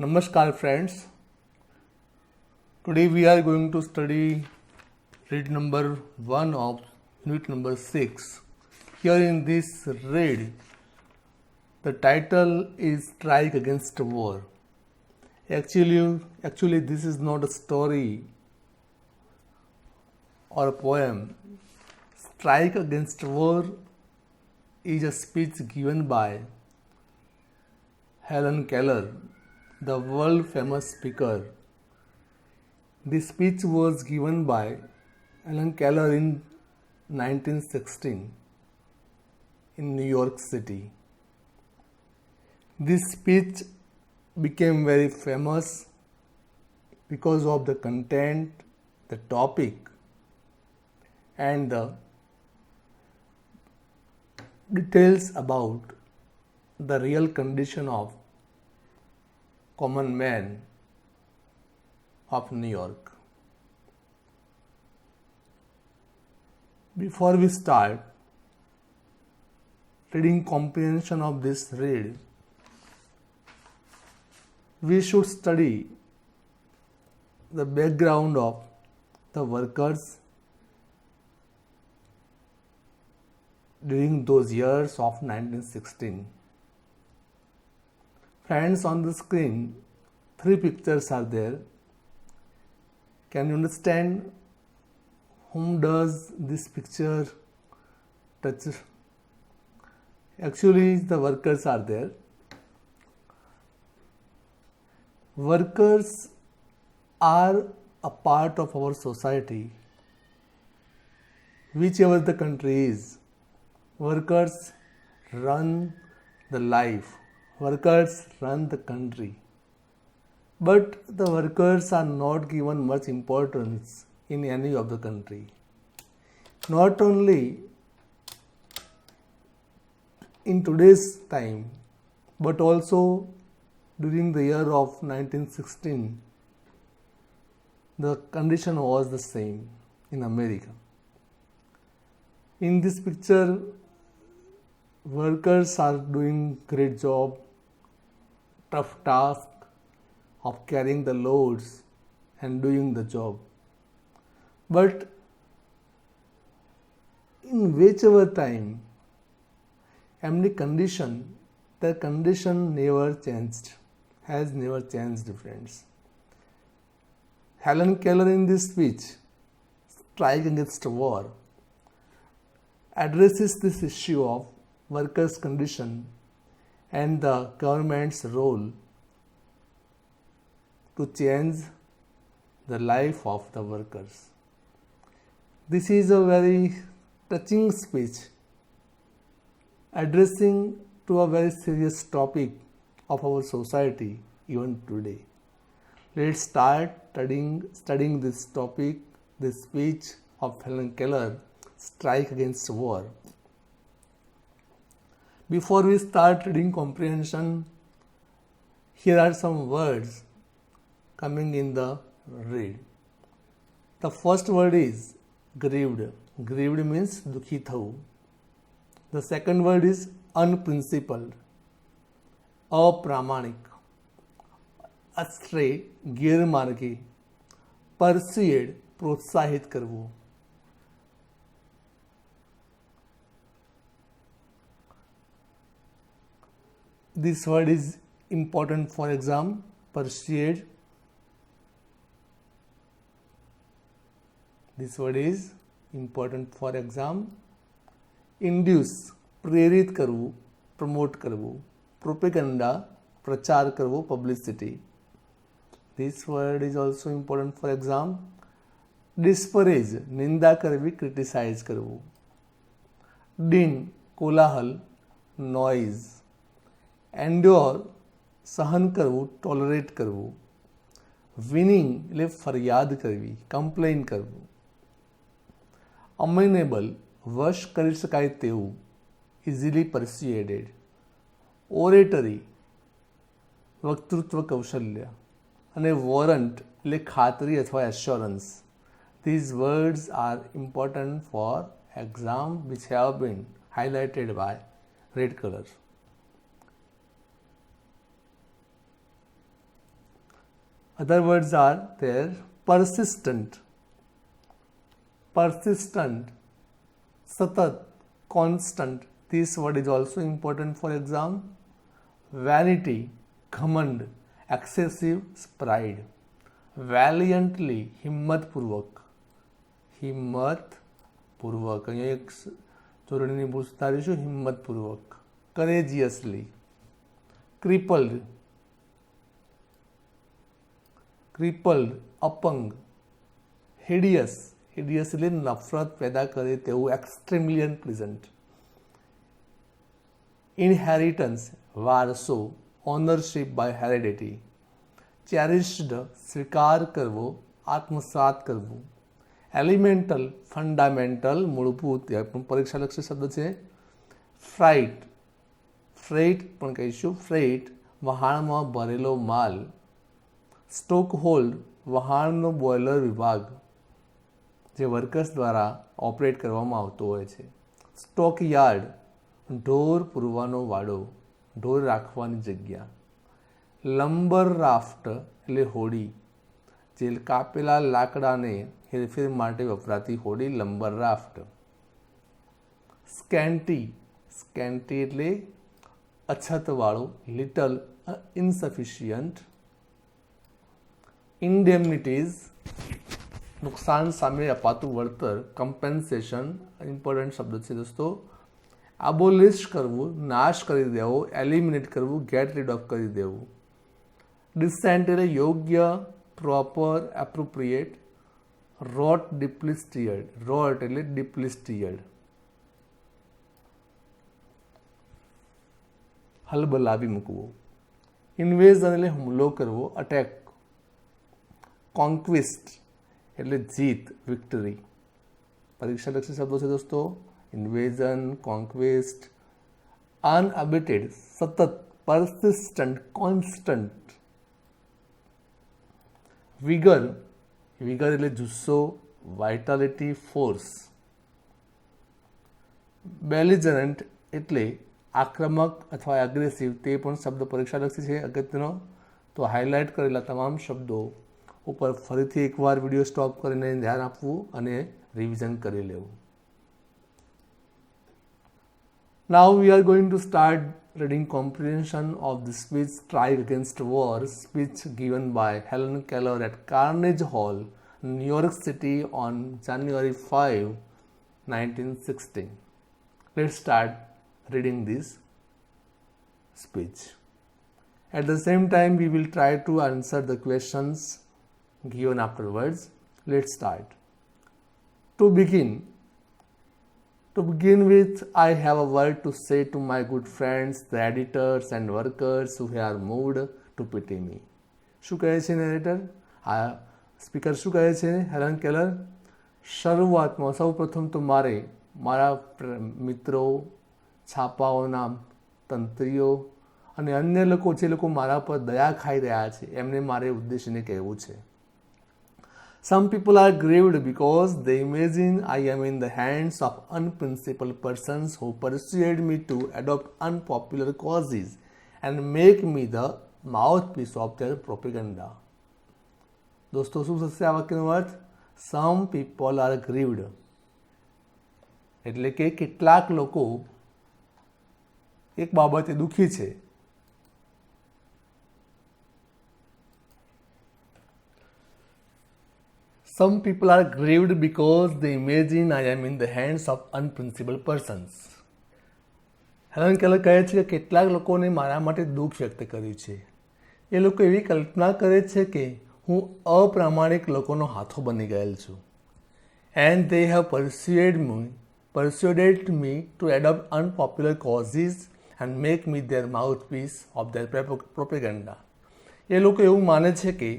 Namaskar friends. Today we are going to study read number 1 of unit number 6. Here in this read, the title is Strike Against War. Actually this is not a story or a poem. Strike Against War is a speech given by Helen Keller, the world famous speaker. This speech was given by Helen Keller in 1916 in New York City. This speech became very famous because of the content, the topic, and the details about the real condition of common man of New York. Before we start reading comprehension of this read, we should study the background of the workers during those years of 1916. Friends, on the screen, 3 pictures are there. Can you understand whom does this picture touch? Actually, the workers are there. Workers are a part of our society. Whichever the country is, workers run the life. Workers run the country. But the workers are not given much importance in any of the country. Not only in today's time, but also during the year of 1916, the condition was the same in America. In this picture, workers are doing great job, tough task of carrying the loads and doing the job. But in whichever time, any condition, the condition never changed, has never changed, friends. Helen Keller in this speech, Strike Against War, addresses this issue of workers' condition and the government's role to change the life of the workers. This is a very touching speech addressing to a very serious topic of our society even today. Let's start studying this topic, this speech of Helen Keller, Strike Against War. Before we start reading comprehension, here are some words coming in the read. The first word is grieved. Grieved means dukhi thau. The second word is unprincipled, अप्रामाणिक, astray, ગેરમાર્ગે, persuade, પ્રોત્સાહિત કરવું. This word is important for exam. Persuade. This word is important for exam. Induce, પ્રેરિત કરવું, promote કરવું. Propaganda, પ્રચાર કરવો, publicity. This word is also important for exam. Disparage, નિંદા કરવી, criticize કરવું. Din, કોલાહલ, noise. Endure, સહન કરવું, tolerate કરવું. Winning એટલે ફરિયાદ કરવી, complain કરવું. Amenable, વશ કરી શકાય તેવું, easily persuaded. Oratory, વક્તૃત્વ કૌશલ્ય. અને warrant એટલે ખાતરી અથવા assurance. These words are important for exam which have been highlighted by red color. Other words are there. Persistent, satat, constant. This word is also important for exam. Vanity, घमंड, excessive pride. Valiantly, હિંમતપૂર્વક, અહીંયા એક જોડણીની ભૂલ સુધારીશું, હિંમતપૂર્વક. Courageously. crippled, અપંગ. hideous એટલે નફરત પેદા કરે તેવું, extremely unpleasant. inheritance, વારસો, ownership by heredity. cherished, સ્વીકાર કરવો, આત્મસાત કરવું. એલિમેન્ટલ, ફંડામેન્ટલ, મૂળભૂત, પરીક્ષાલક્ષી શબ્દ છે. ફ્રાઇટ પણ કહીશું, ફ્રેઇટ વહાણમાં ભરેલો માલ. સ્ટોક હોલ્ડ, વહાણનો બોઇલર વિભાગ જે વર્કર્સ દ્વારા ઓપરેટ કરવામાં આવતો હોય છે. સ્ટોક યાર્ડ, ઢોર પૂરવાનો વાડો, ઢોર રાખવાની જગ્યા. લંબર રાફ્ટ એટલે હોડી, જે કાપેલા લાકડાને હેરફેર માટે વપરાતી હોડી, લંબર રાફ્ટ. સ્કેન્ટી એટલે અછતવાળું, લિટલ, ઇનસફિશિયન્ટ. ઇન્ડેમનિટીઝ, નુકસાન સામે અપાતું વળતર, કમ્પેન્સેશન, ઇમ્પોર્ટન્ટ શબ્દ છે દોસ્તો. એબોલિશ કરવું, નાશ કરી દેવો, એલિમિનેટ કરવું, ગેટ રીડ ઓફ કરી દેવું. ડિસેન્ટ એટલે યોગ્ય, પ્રોપર, એપ્રોપ્રિએટ. રોટ એટલે ડીપલી સ્ટીયર્ડ. હલબલાવી મૂકવું. ઇન્વેઝન એટલે હુમલો કરવો, અટેક. કોન્ક્વિસ્ટ એટલે જીત, વિક્ટરી. પરીક્ષાલક્ષી શબ્દો છે દોસ્તો. ઇન્વેઝન, કોન્ક્વિસ્ટ. અનઅબેટેડ, સતત, persistent, constant. વિગર એટલે જુસ્સો, વાઇટાલિટી, ફોર્સ. બેલિજરન્ટ એટલે આક્રમક અથવા એગ્રેસિવ, તે પણ શબ્દ પરીક્ષાલક્ષી છે, અગત્યનો. તો હાઇલાઇટ કરેલા તમામ શબ્દો ઉપર ફરીથી એકવાર વિડીયો સ્ટોપ કરીને ધ્યાન આપવું અને રિવિઝન કરી લેવું. Now we are going to start reading comprehension of the speech Strike Against War, speech given by Helen Keller at Carnegie Hall, New York City on January 5, 1960. Let's start reading this speech. At the same time, we will try to answer the questions given afterwards. Let's start. To begin with, I have a word to say to my good friends, the editors and workers who have moved to pity me. શું કહે છે narrator? આ speaker શું કહે છે? Helen Keller. શરૂઆતમાં સૌપ્રથમ તો મારા મિત્રો, છાપાઓના તંત્રીઓ અને અન્ય લોકો જે લોકો મારા પર દયા ખાઈ રહ્યા છે એમને મારે ઉદ્દેશીને કહેવું છે. Some people are grieved because they imagine I am in the hands of unprincipled persons who persuade me to adopt unpopular causes and make me the mouthpiece of their propaganda. દોસ્તો શું થશે આ વાક્યનો અર્થ? Some people are grieved એટલે કે કેટલાક લોકો એક બાબતે દુઃખી છે. Some people are grieved because they imagine I am in the hands of unprincipled persons. Helen Keller કહે છે કે કેટલાક લોકોને મારા માટે દુઃખ વ્યક્ત કર્યું છે. એ લોકો એવી કલ્પના કરે છે કે હું અપ્રામાણિક લોકોનો હાથો બની ગયેલ છું. And they have persuaded me to adopt unpopular causes and make me their mouthpiece of their propaganda. એ લોકો એવું માને છે કે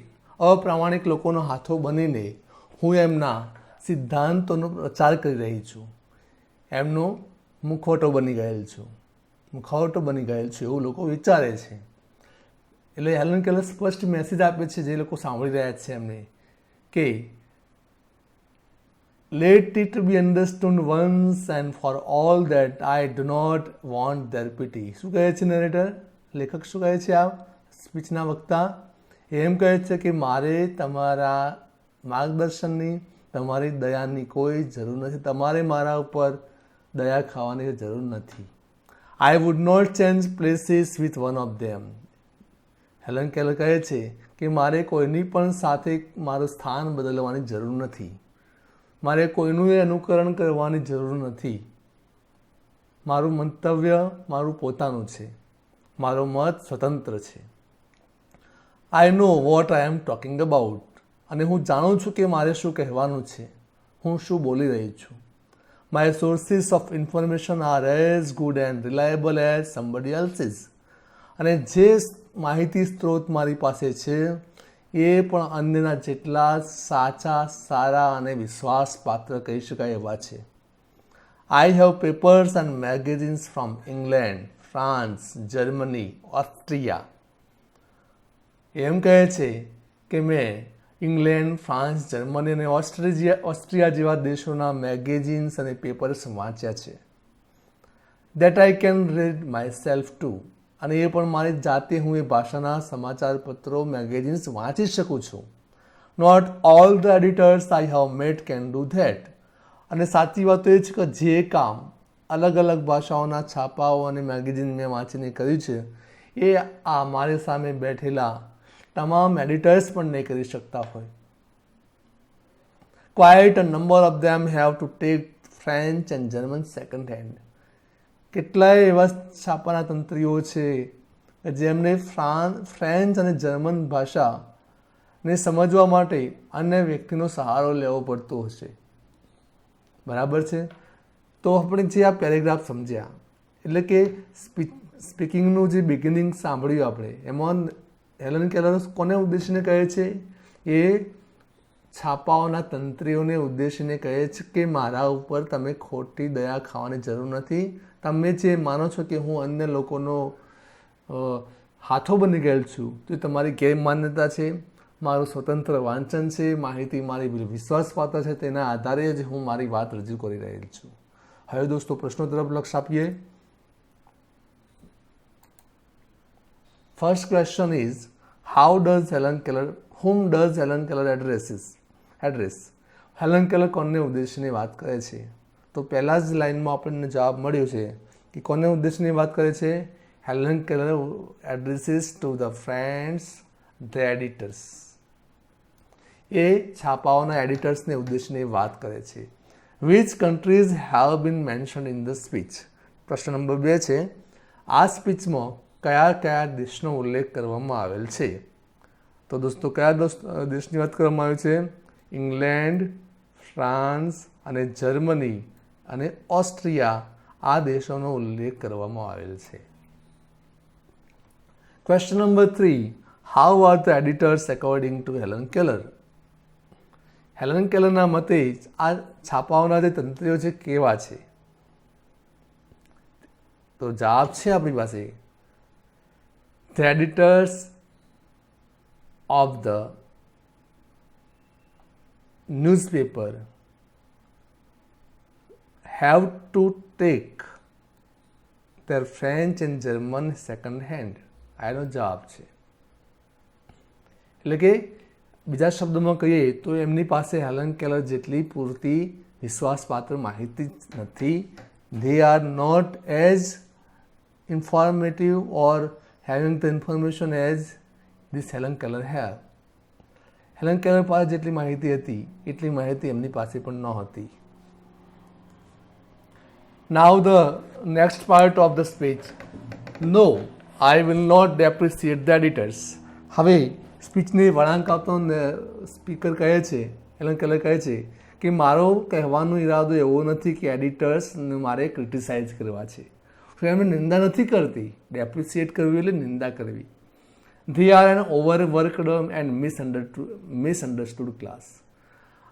અપ્રામાણિક લોકોનો હાથો બનીને હું એમના સિદ્ધાંતોનો પ્રચાર કરી રહી છું, એમનો મુખવટો બની ગયેલ છું એવું લોકો વિચારે છે. એટલે હેલન કેલર સ્પષ્ટ મેસેજ આપે છે જે લોકો સાંભળી રહ્યા છે એમને કે let it be understood once and for all that I do not want their pity. શું કહે છે નરેટર? લેખક શું કહે છે? આ સ્પીચના વક્તા એમ કહે છે કે મારે તમારા માર્ગદર્શનની, તમારી દયાની કોઈ જરૂર નથી, તમારે મારા ઉપર દયા ખાવાની જરૂર નથી. I would not change places with one of them. Helen Keller કહે છે કે મારે કોઈની પણ સાથે મારું સ્થાન બદલવાની જરૂર નથી, મારે કોઈનું અનુકરણ કરવાની જરૂર નથી. મારું મંતવ્ય મારું પોતાનું છે, મારો મત સ્વતંત્ર છે. I know what I am talking about. અને હું જાણું છું કે મારે શું કહેવાનું છે, હું શું બોલી રહી છું. My sources of information are as good and reliable as somebody else's. અને જે માહિતી સ્ત્રોત મારી પાસે છે એ પણ અન્યના જેટલા સાચા, સારા અને વિશ્વાસપાત્ર કહી શકાય એવા છે. I have papers and magazines from England, France, Germany, Austria. એમ કહે છે કે મેં ઇંગ્લેન્ડ, ફ્રાન્સ, જર્મની અને ઓસ્ટ્રિયા જેવા દેશોના મેગેઝિન્સ અને પેપર્સ વાંચ્યા છે. That I can read my self two. અને એ પણ મારી જાતે હું એ ભાષાના સમાચાર પત્રો, મેગેઝિન્સ વાંચી શકું છું. Not all the editors I have met can do that. અને સાચી વાત તો એ છે કે જે કામ અલગ અલગ ભાષાઓના છાપાઓ અને મેગેઝિન મેં વાંચીને કર્યું છે એ આ મારી સામે બેઠેલા તમામ એડિટર્સ પણ નહીં કરી શકતા હોય. Quite a number of them have to take French and German second hand. કેટલાય એવા છાપાના તંત્રીઓ છે જેમને ફ્રેન્ચ અને જર્મન ભાષાને સમજવા માટે અન્ય વ્યક્તિનો સહારો લેવો પડતો હશે. બરાબર છે. તો આપણે જે આ પેરેગ્રાફ સમજ્યા, એટલે કે સ્પીકિંગનું જે બિગિનિંગ સાંભળ્યું આપણે, એમાં હેલન કેલર કોને ઉદ્દેશીને કહે છે? એ છાપાઓના તંત્રીઓને ઉદ્દેશીને કહે છે કે મારા ઉપર તમે ખોટી દયા ખાવાની જરૂર નથી. તમે જે માનો છો કે હું અન્ય લોકોનો હાથો બની ગયેલ છું તો એ તમારી ગેરમાન્યતા છે. મારું સ્વતંત્ર વાંચન છે, માહિતી મારી વિશ્વાસપાત્ર છે, તેના આધારે જ હું મારી વાત રજૂ કરી રહેલ છું. હવે દોસ્તો પ્રશ્નો તરફ લક્ષ આપીએ. First question is how does Helen Keller whom does Helen Keller address? Helen Keller કોને ઉદ્દેશીને વાત કરે છે? તો પહેલાં જ લાઇનમાં આપણને જવાબ મળ્યો છે કે કોને ઉદ્દેશીને વાત કરે છે? Helen Keller addresses to the friends, the editors. એ છાપાઓના એડિટર્સને ઉદ્દેશીને વાત કરે છે. Which countries have been mentioned in the speech? પ્રશ્ન નંબર 2 છે, આ સ્પીચમાં કયા કયા દેશનો ઉલ્લેખ કરવામાં આવેલ છે? તો દોસ્તો કયા દેશની વાત કરવામાં આવી છે? ઇંગ્લેન્ડ, ફ્રાન્સ અને જર્મની અને ઓસ્ટ્રિયા, આ દેશોનો ઉલ્લેખ કરવામાં આવેલ છે. Question number 3, how are the editors according to Helen Keller? Helen કેલરના મતે આ છાપાઓના જે તંત્રીઓ છે કેવા છે? તો જવાબ છે આપણી પાસે, the editors of the newspaper have to take their French and German second hand. આનો જવાબ છે. એટલે કે બીજા શબ્દોમાં કહીએ તો એમની પાસે હેલન કેલર જેટલી પૂરતી વિશ્વાસપાત્ર માહિતી નથી. They are not as informative or having the information as this Helen Keller have. Helen Keller પાસે જેટલી માહિતી હતી એટલી માહિતી એમની પાસે પણ ન હતી. Now the next part of the speech. No, I will not depreciate the editors. હવે સ્પીચને વળાંક આપતો સ્પીકર કહે છે, હેલન કેલર કહે છે કે મારો કહેવાનો ઈરાદો એવો નથી કે એડિટર્સને મારે ક્રિટિસાઇઝ કરવા છે. એમને નિંદા નથી કરતી. ડેપ્રિસિએટ કરવી એટલે નિંદા કરવી. They are an overworked and misunderstood class.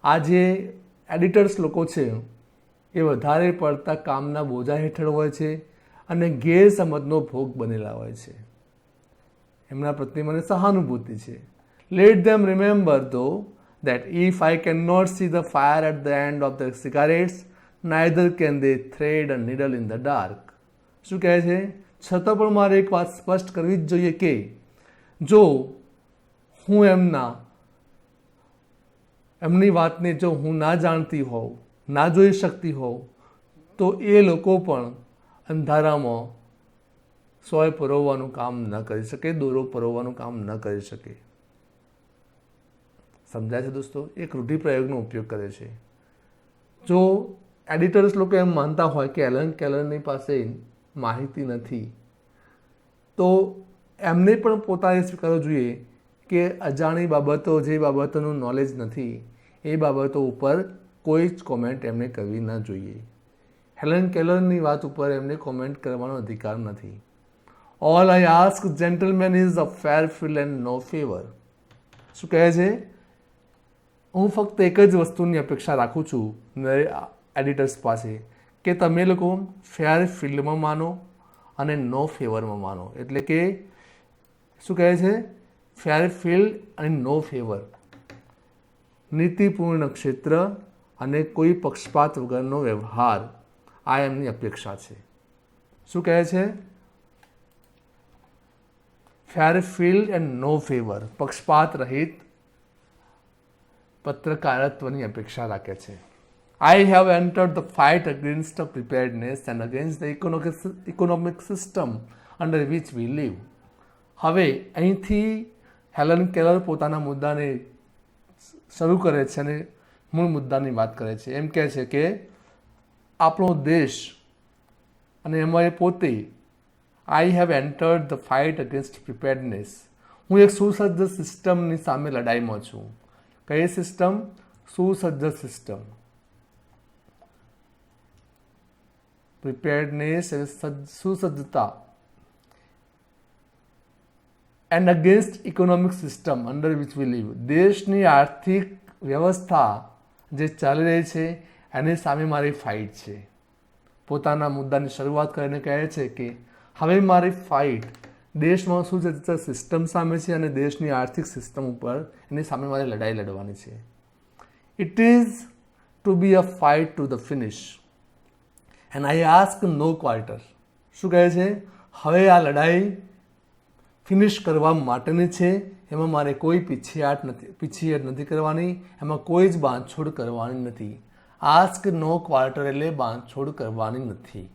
આ જે એડિટર્સ લોકો છે એ વધારે પડતા કામના બોજા હેઠળ હોય છે અને ગેરસમજનો ભોગ બનેલા હોય છે. એમના પ્રત્યે મને સહાનુભૂતિ છે. Let them remember though that if I cannot see the fire at the end of the cigarettes, neither can they thread a needle in the dark. શું કહે છે? છતાં પણ મારે એક વાત સ્પષ્ટ કરવી જ જોઈએ કે જો હું એમની વાતને જો હું ના જાણતી હોઉં, ના જોઈ શકતી હોઉં, તો એ લોકો પણ અંધારામાં સોય પરોવવાનું કામ ન કરી શકે, દોરો પરોવવાનું કામ ન કરી શકે. સમજાય છે દોસ્તો? એક રૂઢિપ્રયોગનો ઉપયોગ કરે છે. જો એડિટર્સ લોકો એમ માનતા હોય કે એલન કેલરની પાસે માહિતી નથી, તો એમને પણ પોતાને સ્વીકારવું જોઈએ કે અજાણી બાબતો, જે બાબતોનું નોલેજ નથી, એ બાબતો ઉપર કોઈ જ કોમેન્ટ એમને કરવી ન જોઈએ. હેલન કેલરની વાત ઉપર એમને કોમેન્ટ કરવાનો અધિકાર નથી. All I ask gentleman is a fair field and no favour. શું કહે છે? હું ફક્ત એક જ વસ્તુની અપેક્ષા રાખું છું એડિટર્સ પાસે, કે તમે લોકો ફેર ફિલ્ડમાં માનો અને નો ફેવરમાં માનો. એટલે કે શું કહે છે? ફેર ફિલ્ડ અને નો ફેવર, નીતિપૂર્ણ ક્ષેત્ર અને કોઈ પક્ષપાત વગરનો વ્યવહાર, આ એમની અપેક્ષા છે. શું કહે છે? ફેર ફિલ્ડ એન્ડ નો ફેવર, પક્ષપાત રહિત પત્રકારત્વની અપેક્ષા રાખે છે. I have entered the fight against the preparedness and against the economic system under which we live. હવે અહીંથી હેલન કેલર પોતાના મુદ્દાને શરૂ કરે છે અને મૂળ મુદ્દાની વાત કરે છે. એમ કહે છે કે આપણો દેશ અને એમાં એ પોતે, I have entered the fight against preparedness, હું એક સુસજ્જ સિસ્ટમની સામે લડાઈમાં છું. કઈ સિસ્ટમ? સુસજ્જ સિસ્ટમ. પ્રિપેર્ડનેસ સુસજ્જતા. And against economic system under which we live, દેશની આર્થિક વ્યવસ્થા જે ચાલી રહી છે એની સામે મારી ફાઇટ છે. પોતાના મુદ્દાની શરૂઆત કરીને કહે છે કે હવે મારી ફાઇટ દેશમાં સુસજ્જ સિસ્ટમ સામે છે અને દેશની આર્થિક સિસ્ટમ ઉપર એની સામે મારે લડાઈ લડવાની છે. It is to be a fight to the finish and I ask no quarter. શું કહે છે? હવે આ લડાઈ ફિનિશ કરવા માટેની છે, એમાં મારે કોઈ પીછીહટ નથી કરવાની, એમાં કોઈ જ બાંધછોડ કરવાની નથી. આસ્ક નો ક્વાર્ટર એટલે બાંધછોડ કરવાની નથી.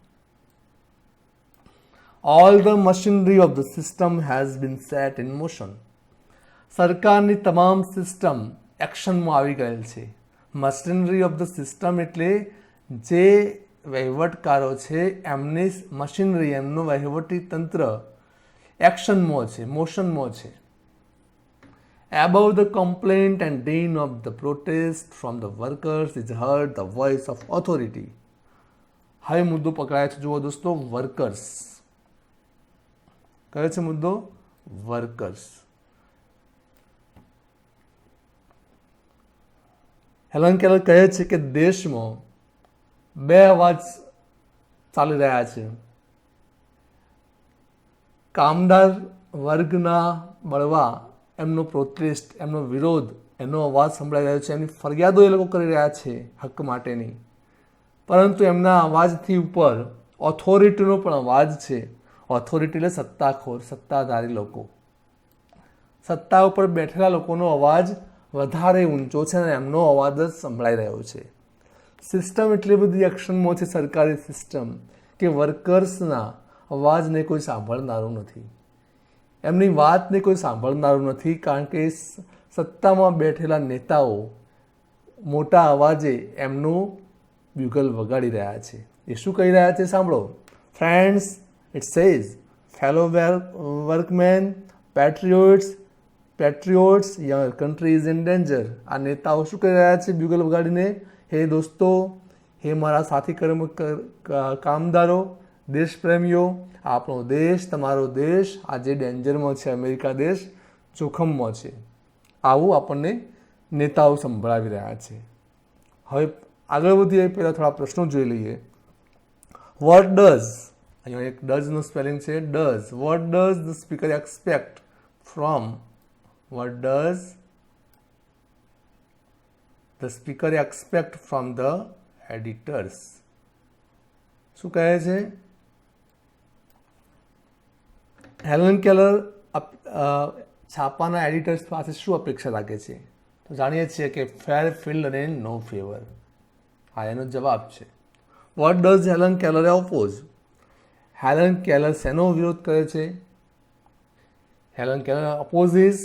All the machinery of the system has been set in motion. સરકારની તમામ સિસ્ટમ એક્શનમાં આવી ગયેલ છે. મશીનરી ઓફ ધ સિસ્ટમ એટલે જે વહીવટકારો છે એમની મશીનરી, એમનું વહીવટી તંત્ર એક્શનમાં છે, મોશનમાં છે. Above the complaint and din of the protest from the workers is heard the voice of authority. હવે મુદ્દો પકડાય છે. જુઓ દોસ્તો, વર્કર્સ. કયો છે મુદ્દો? વર્કર્સ. હેલન કેલર કહે છે કે દેશમાં બે અવાજ ચાલી રહ્યા છે. કામદાર વર્ગના બળવા એમનો પ્રોટેસ્ટ, એમનો વિરોધ, એનો અવાજ સંભળાઈ રહ્યો છે. એમની ફરિયાદો એ લોકો કરી રહ્યા છે હક માટેની. પરંતુ એમના અવાજથી ઉપર ઓથોરિટીનો પણ અવાજ છે. ઓથોરિટી એટલે સત્તાખોર, સત્તાધારી લોકો. સત્તા ઉપર બેઠેલા લોકોનો અવાજ વધારે ઊંચો છે અને એમનો અવાજ જ સંભળાઈ રહ્યો છે. સિસ્ટમ એટલી બધી એક્શનમાં છે, સરકારી સિસ્ટમ, કે વર્કર્સના અવાજને કોઈ સાંભળનારું નથી, એમની વાતને કોઈ સાંભળનારું નથી. કારણ કે સત્તામાં બેઠેલા નેતાઓ મોટા અવાજે એમનું બ્યુગલ વગાડી રહ્યા છે. એ શું કહી રહ્યા છે? સાંભળો. Friends, it says, fellow workmen, patriots, your country is in danger. આ નેતાઓ શું કહી રહ્યા છે બ્યુગલ વગાડીને? હે દોસ્તો, હે મારા સાથી કામદારો, દેશપ્રેમીઓ, આપણો દેશ, તમારો દેશ આજે ડેન્જરમાં છે, અમેરિકા દેશ જોખમમાં છે. આવું આપણને નેતાઓ સંભળાવી રહ્યા છે. હવે આગળ વધીએ પહેલાં થોડા પ્રશ્નો જોઈ લઈએ. વોટ ડઝ, અહીંયા એક ડઝનું સ્પેલિંગ છે does. Vote does the speaker expect from, vote does the speaker expect from the editors? શું કહે છે? હેલન કેલર છાપાના એડિટર્સ પાસે શું અપેક્ષા રાખે છે? તો જાણીએ છીએ કે ફેર ફિલ્ડ અને નો ફેવર. હા, એનો જવાબ છે. વોટ ડઝ હેલન કેલરે ઓપોઝ? હેલન કેલર શેનો વિરોધ કરે છે? Helen Keller opposes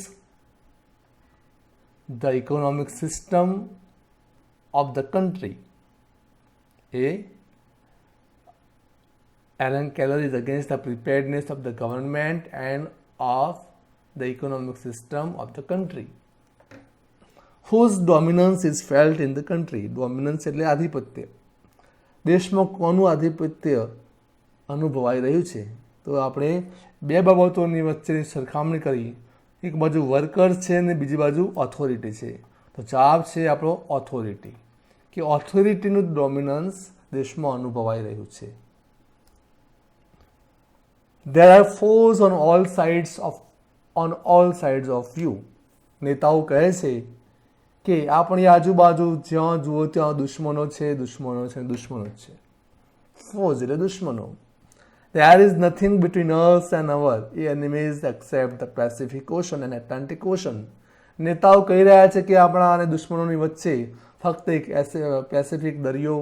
the economic system of the country. Helen Keller is against the preparedness of the government and of the economic system of the country. Whose dominance is felt in the country? Dominance એટલે આધિપત્ય. દેશમાં કોનું આધિપત્ય અનુભવાઈ રહ્યું છે? તો આપણે બે બાબતોની વચ્ચેની સરખામણી કરી. એક બાજુ વર્કર્સ છે અને બીજી બાજુ ઓથોરિટી છે. તો જવાબ છે આપણો ઓથોરિટી, કે ઓથોરિટીનું ડોમિનન્સ દેશમાં અનુભવાઈ રહ્યું છે. There are foes on all sides of you. નેતાઓ કહે છે કે આપણી આજુબાજુ જ્યાં જુઓ ત્યાં દુશ્મનો છે, દુશ્મનો છે, દુશ્મનો છે. ફોઝ એટલે દુશ્મનો. There is nothing between us and our enemies except the Pacific Ocean and Atlantic Ocean. નેતાઓ કહી રહ્યા છે કે આપણા અને દુશ્મનોની વચ્ચે ફક્ત એક પેસિફિક દરિયો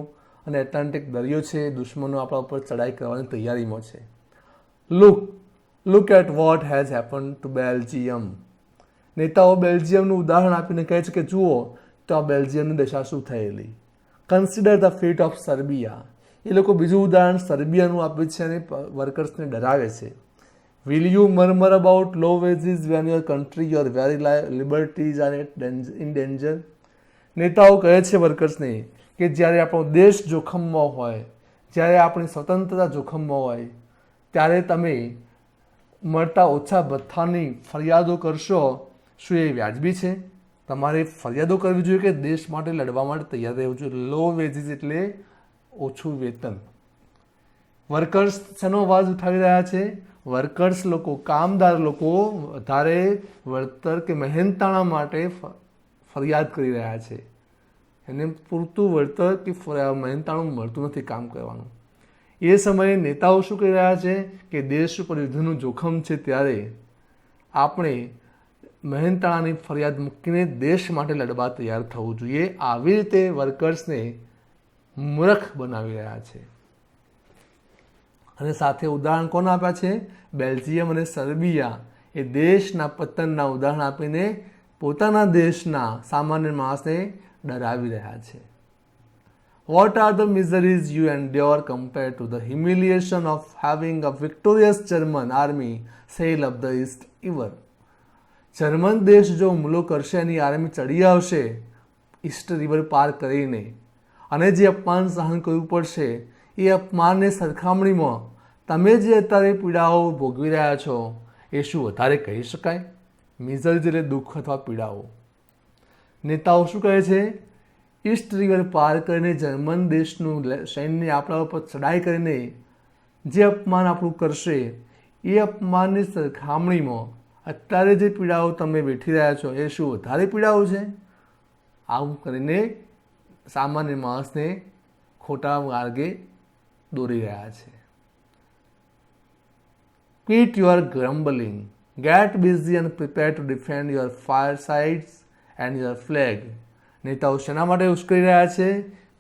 અને એટલાન્ટિક દરિયો છે. દુશ્મનો આપણા ઉપર ચડાઈ કરવાની તૈયારીમાં છે. Look at what has happen to Belgium. નેતાઓ બેલ્જિયમનું ઉદાહરણ આપીને કહે છે કે જુઓ તો આ બેલ્જિયમની દશા શું થયેલી. Consider the fate of Serbia. એ લોકો બીજું ઉદાહરણ સર્બિયાનું આપે છે અને વર્કર્સને ડરાવે છે. Will you murmur about low wages when your country, your very liberties are in danger? નેતાઓ કહે છે વર્કર્સને કે જ્યારે આપણો દેશ જોખમમાં હોય, જ્યારે આપણી સ્વતંત્રતા જોખમમાં હોય, ત્યારે તમે મળતા ઓછા ભથ્થાની ફરિયાદો કરશો. શું એ વ્યાજબી છે? તમારે ફરિયાદો કરવી જોઈએ કે દેશ માટે લડવા માટે તૈયાર રહેવું જોઈએ. લો વેજીસ એટલે ઓછું વેતન. વર્કર્સ શેનો અવાજ ઉઠાવી રહ્યા છે? વર્કર્સ લોકો, કામદાર લોકો વધારે વળતર કે મહેનતાણા માટે ફરિયાદ કરી રહ્યા છે. એને પૂરતું વળતર કે મહેનતાણું મળતું નથી કામ કરવાનું. એ સમયે નેતાઓ શું કહી રહ્યા છે કે દેશ ઉપર યુદ્ધનું જોખમ છે, ત્યારે આપણે મહેનતાણાની ફરિયાદ મૂકીને દેશ માટે લડવા તૈયાર થવું જોઈએ. આવી રીતે વર્કર્સને મૂર્ખ બનાવી રહ્યા છે. અને સાથે ઉદાહરણ કોણ આપ્યા છે? બેલ્જિયમ અને સર્બિયા એ દેશના પતનના ઉદાહરણ આપીને પોતાના દેશના સામાન્ય માણસને ડરાવી રહ્યા છે. What are the miseries you endure compare to the humiliation of having a victorious German army sail up the East River. German દેશ જો હુમલો કરશે, એની આર્મી ચડી આવશે ઈસ્ટ રિવર પાર કરીને, અને જે અપમાન સહન કરવું પડશે, એ અપમાનની સરખામણીમાં તમે જે અત્યારે પીડાઓ ભોગવી રહ્યા છો એ શું વધારે કહી શકાય? મિઝરીઝ એટલે દુઃખ અથવા પીડાઓ. નેતાઓ શું કહે છે? ઈસ્ટ રિવર પાર કરીને જર્મન દેશનું સૈન્ય આપણા ઉપર ચડાઈ કરીને જે અપમાન આપણું કરશે, એ અપમાનની સરખામણીમાં અત્યારે જે પીડાઓ તમે વેઠી રહ્યા છો એ શું વધારે પીડાઓ છે? આવું કરીને સામાન્ય માણસને ખોટા માર્ગે દોરી રહ્યા છે. Quit your grumbling. Get busy and prepare to defend your firesides and your flag. નેતાઓ શેના માટે ઉશ્કેરી રહ્યા છે?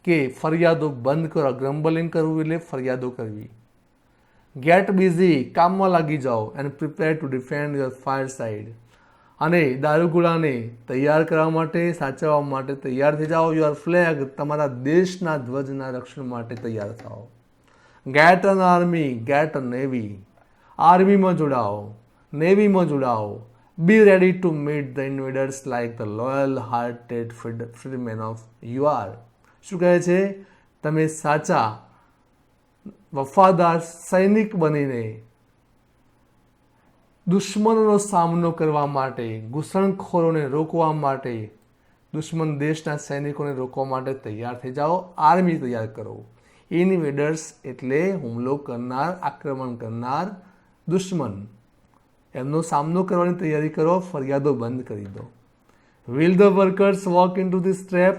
કે ફરિયાદો બંધ કરો. ગ્રમ્બલિંગ કરવું એટલે ફરિયાદો કરવી. ગેટ બિઝી, કામમાં લાગી જાઓ. And prepare to defend your fireside, અને દારૂગોળાને તૈયાર કરવા માટે, સાચવવા માટે તૈયાર થઈ જાઓ. યોર ફ્લેગ, તમારા દેશના ધ્વજના રક્ષણ માટે તૈયાર થાઓ. Get an army, get a navy. આર્મીમાં જોડાઓ, નેવીમાં જોડાઓ. Be ready to meet the invaders like the loyal hearted freeman of you are. શું કહે છે? તમે સાચા વફાદાર સૈનિક બનીને દુશ્મનોનો સામનો કરવા માટે, ઘૂસણખોરોને રોકવા માટે, દુશ્મન દેશના સૈનિકોને રોકવા માટે તૈયાર થઈ જાઓ. આર્મી તૈયાર કરો. ઇન્વેડર્સ એટલે હુમલો કરનાર, આક્રમણ કરનાર દુશ્મન. એમનો સામનો કરવાની તૈયારી કરો. ફરિયાદો બંધ કરી દો. Will the workers walk in two this trap.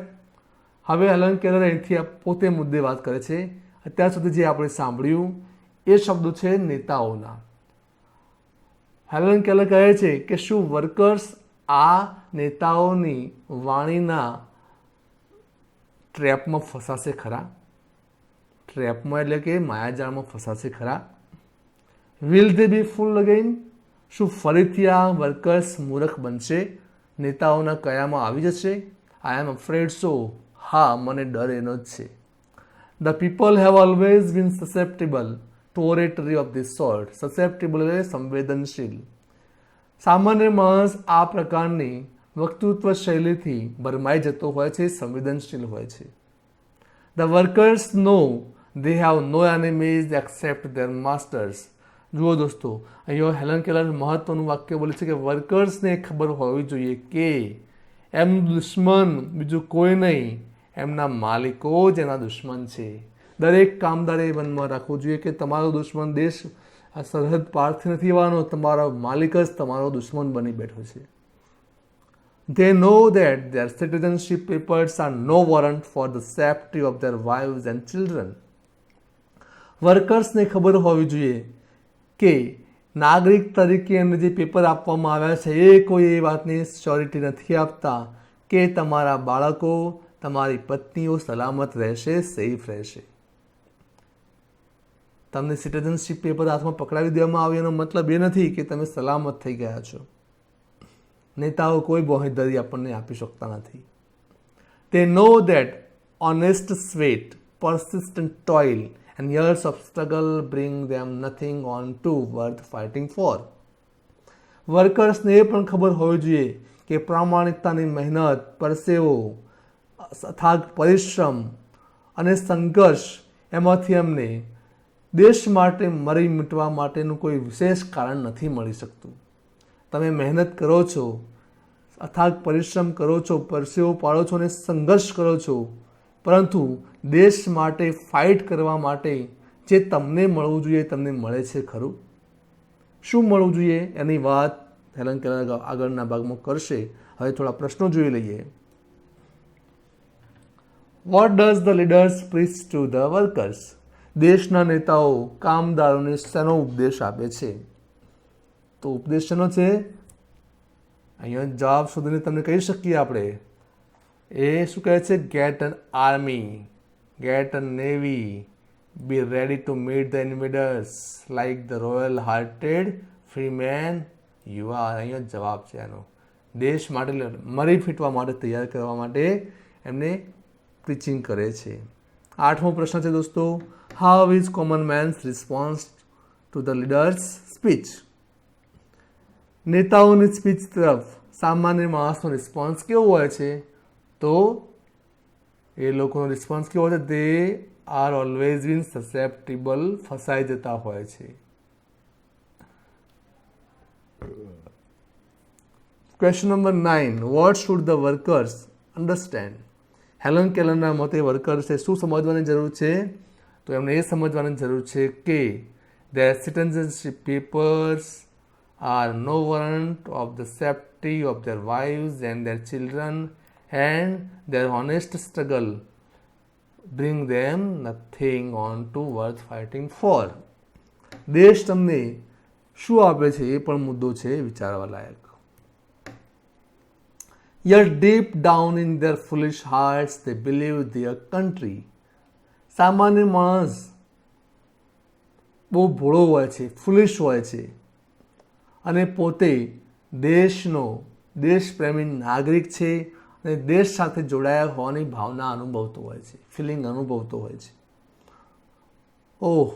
હવે હેલન કેલર અહીંથી પોતે મુદ્દે વાત કરે છે. અત્યાર સુધી જે આપણે સાંભળ્યું એ શબ્દો છે નેતાઓના. હેલન કેલર કહે છે કે શું વર્કર્સ આ નેતાઓની વાણીના ટ્રેપમાં ફસાશે ખરા? ટ્રેપમાં એટલે કે માયાજાળમાં ફસાશે ખરા? Will they B full again? શું ફરીથી આ વર્કર્સ મૂર્ખ બનશે, નેતાઓના કયામાં આવી જશે? I am afraid so. હા, મને ડર એનો જ છે. The people have always been susceptible to oratory of this sort. Susceptible એટલે સંવેદનશીલ. સામાન્ય માણસ આ પ્રકારની વક્તૃત્વ શૈલીથી ભરમાઈ જતો હોય છે, સંવેદનશીલ હોય છે. The workers know they have no enemies except their masters. જુઓ દોસ્તો, અહીંયા હેલન કેલર મહત્વનું વાક્ય બોલે છે કે વર્કર્સને ખબર હોવી જોઈએ કે એમનું દુશ્મન બીજું કોઈ નહીં, એમના માલિકો જ એના દુશ્મન છે. દરેક કામદારે મનમાં રાખવું જોઈએ કે તમારો દુશ્મન દેશ આ સરહદ પારથી નથી આવવાનો, તમારો માલિક જ તમારો દુશ્મન બની બેઠો છે. They know that their citizenship papers are no warrant for the safety of their wives and children. વર્કર્સને ખબર હોવી જોઈએ કે નાગરિક તરીકે એમને જે પેપર આપવામાં આવ્યા છે એ કોઈ એ વાતની શ્યોરિટી નથી આપતા કે તમારા બાળકો, તમારી પત્નીઓ સલામત રહેશે, સેફ રહેશે. તમને સિટીઝનશીપ પેપર હાથમાં પકડાવી દેવામાં આવે એનો મતલબ એ નથી કે તમે સલામત થઈ ગયા છો. નેતાઓ કોઈ બાંહેધરી આપણને આપી શકતા નથી. They know that honest sweat, persistent toil and years of struggle bring them nothing on to worth fighting for. વર્કર્સને એ પણ ખબર હોવી જોઈએ કે પ્રામાણિકતાની મહેનત, પરસેવો, અથાગ પરિશ્રમ અને સંઘર્ષ એમાંથી એમને દેશ માટે મરી મીટવા માટેનું કોઈ વિશેષ કારણ નથી મળી શકતું. તમે મહેનત કરો છો, અથાગ પરિશ્રમ કરો છો, પરસેવો પાડો છો અને સંઘર્ષ કરો છો, પરંતુ દેશ માટે ફાઇટ કરવા માટે જે તમને મળવું જોઈએ તમને મળે છે ખરું? શું મળવું જોઈએ એની વાત હેલન કેલર આગળના ભાગમાં કરશે. હવે થોડા પ્રશ્નો જોઈ લઈએ. What does the leaders preach to the workers? દેશના નેતાઓ કામદારોને શેનો ઉપદેશ આપે છે? તો ઉપદેશ શેનો છે? અહીંયા જવાબ શોધીને તમને કહી શકીએ આપણે. એ શું કહે છે? Get an army, get a navy, be ready to meet the invaders like the royal hearted free man you are. અહીંયા જવાબ છે એનો. દેશ માટે મરી ફીટવા માટે તૈયાર કરવા માટે એમને પ્રીચિંગ કરે છે. 8મો પ્રશ્ન છે દોસ્તો, how is common man's response to the leaders speech? નેતાઓની સ્પીચ તરફ સામાન્ય માણસનો રિસ્પોન્સ કેવો હોય છે? તો એ લોકોનો રિસ્પોન્સ કેવો હોય છે? દે આર ઓલવેઝ બીન સસેપ્ટેબલ, ફસાઈ જતા હોય છે. Question number 9, what should the workers understand? Helen કેલરના મતે વર્કર્સે શું સમજવાની જરૂર છે? તો એમને એ સમજવાની જરૂર છે કે their citizenship papers are no warrant of the safety of their wives and their children, and their honest struggle bring them nothing on to worth fighting for. દેશ તમને શું આપે છે એ પણ મુદ્દો છે વિચારવા લાયક. Yet deep down in their foolish hearts they believe their country. સામાન્ય માણસ બહુ ભોળો હોય છે, ફુલિશ હોય છે અને પોતે દેશનો દેશપ્રેમી નાગરિક છે અને દેશ સાથે જોડાયા હોવાની ભાવના અનુભવતો હોય છે, ફિલિંગ અનુભવતો હોય છે. ઓહ,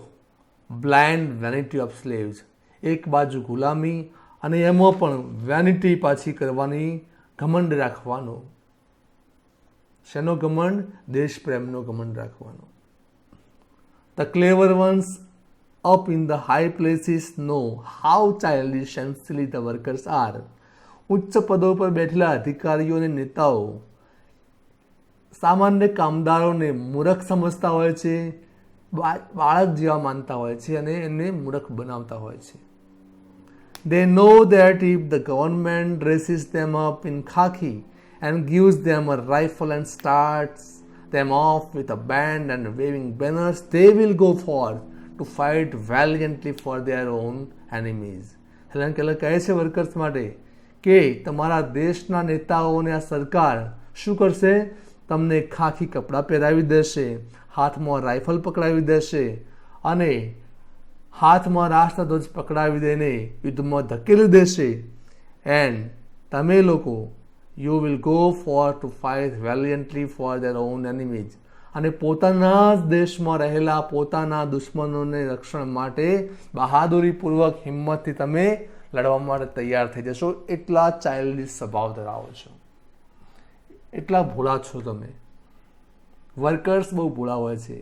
બ્લાઇન્ડ વેનિટી ઓફ સ્લેવ્સ. એક બાજુ ગુલામી અને એમાં પણ વેનિટી પાછી કરવાની, ઘમંડ રાખવાનો. શેનો ઘમંડ? દેશપ્રેમનો ઘમંડ રાખવાનો. The clever ones up in the high places know how childish and silly the workers are. ઉચ્ચ પદો પર બેઠેલા અધિકારીઓ અને નેતાઓ સામાન્ય કામદારોને મૂર્ખ સમજતા હોય છે, બાળક જેવા માનતા હોય છે અને એને મૂર્ખ બનાવતા હોય છે. They know that if the government dresses them up in khaki and gives them a rifle and starts them off with a band and waving banners, they will go forth to fight valiantly for their own enemies. Helen Keller કહે છે workers માટે કે તમારા દેશના નેતાઓને આ સરકાર શું કરશે? તમને ખાખી કપડાં પહેરાવી દેશે, હાથમાં રાઇફલ પકડાવી દેશે અને હાથમાં રાષ્ટ્રધ્વજ પકડાવી દઈને યુદ્ધમાં ધકેલી દેશે. એન્ડ તમે લોકો you will go forth to fight valiantly for their own enemies, અને પોતાના જ દેશમાં રહેલા પોતાના દુશ્મનોને રક્ષણ માટે બહાદુરીપૂર્વક હિંમતથી તમે લડવા માટે તૈયાર થઈ જશો. એટલા ચાઇલ્ડિશ સ્વભાવ ધરાવો છો, એટલા ભોળા છો તમે. વર્કર્સ બહુ ભોળા હોય છે.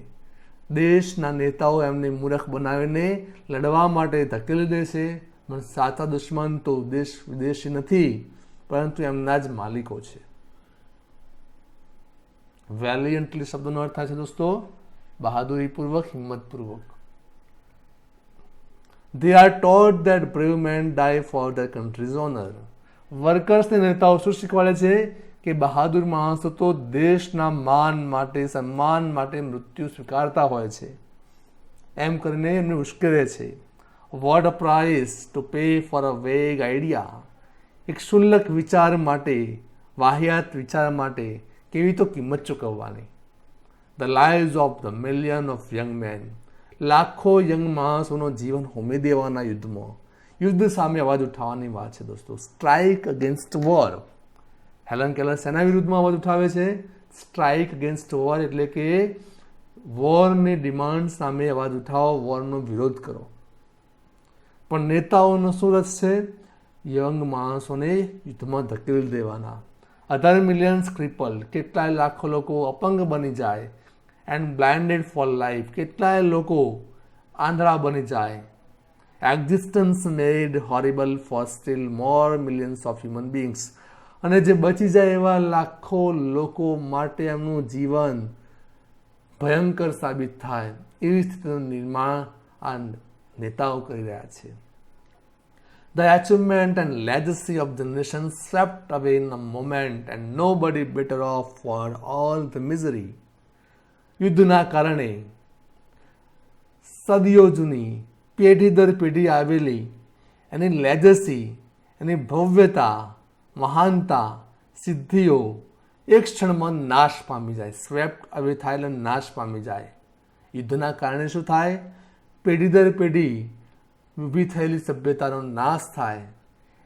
દેશના નેતાઓ એમને મૂર્ખ બનાવીને લડવા માટે ધકેલી દેશે, પણ સાચા દુશ્મન તો દેશ વિદેશી નથી, પરંતુ એમના જ માલિકો છે. વેલિયન્ટલી શબ્દનો અર્થ થાય છે દોસ્તો બહાદુરીપૂર્વક, હિંમતપૂર્વક. They are taught that brave men die for their country's honor. વર્કર્સને નેતાઓ શું શીખવાડે છે કે બહાદુર માણસો તો દેશના માન માટે, સન્માન માટે મૃત્યુ સ્વીકારતા હોય છે, એમ કરીને એમને ઉશ્કેરે છે. What a price to pay for a vague idea. એક ક્ષુલ્લક વિચાર માટે, વાહિયાત વિચાર માટે કેવી તો કિંમત ચૂકવવાની. The lives of the million of young men. લાખો યંગ માણસોનો જીવન હોમી દેવાના યુદ્ધમાં. યુદ્ધ સામે અવાજ ઉઠાવવાની વાત છે દોસ્તો. Strike against war. Helen Keller શેના વિરુદ્ધમાં અવાજ ઉઠાવે છે? સ્ટ્રાઇક અગેન્સ્ટ વોર, એટલે કે વોરની ડિમાન્ડ સામે અવાજ ઉઠાવો, વોરનો વિરોધ કરો. પણ નેતાઓનો શું રસ છે? યંગ માણસોને યુદ્ધમાં ધકેલી દેવાના. 18 મિલિયન ક્રિપલ, કેટલાય લાખો લોકો અપંગ બની જાય. એન્ડ બ્લાઇન્ડેડ ફોર લાઈફ, કેટલાય લોકો આંધળા બની જાય. Existence made horrible for still more millions of human beings, અને જે બચી જાય એવા લાખો લોકો માટે એમનું જીવન ભયંકર સાબિત થાય એવી સ્થિતિનું નિર્માણ આ નેતાઓ કરી રહ્યા છે. The achievement and legacy of the nation swept away in a moment, and nobody better off for all the misery. યુદ્ધના કારણે સદીઓ જૂની, પેઢી દર પેઢી આવેલી એની લેગસી, એની ભવ્યતા, મહાનતા, સિદ્ધિઓ એક ક્ષણમાં નાશ પામી જાય. સ્વેપ્ટ અવે થાય એટલે નાશ પામી જાય. યુદ્ધના કારણે શું થાય? પેઢી દર પેઢી ઊભી થયેલી સભ્યતાનો નાશ થાય.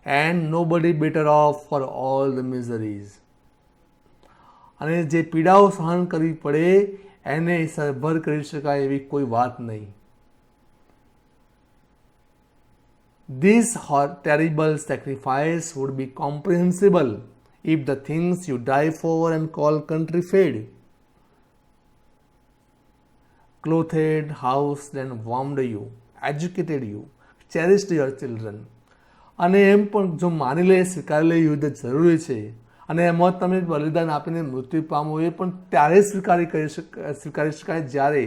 And nobody better off for all the miseries, અને જે પીડાઓ સહન કરવી પડે એને સરભર કરી શકાય એવી કોઈ વાત નહીં. This terrible sacrifice would be comprehensible if the things you die for and call country fade. Clothed, housed and warmed you, educated you, cherished your children. અને એમ પણ જો માની લે, સ્વીકારી લે યુદ્ધ જરૂરી છે અને એમાં તમે બલિદાન આપીને મૃત્યુ પામો, એ પણ ત્યારે સ્વીકારી શકાય જ્યારે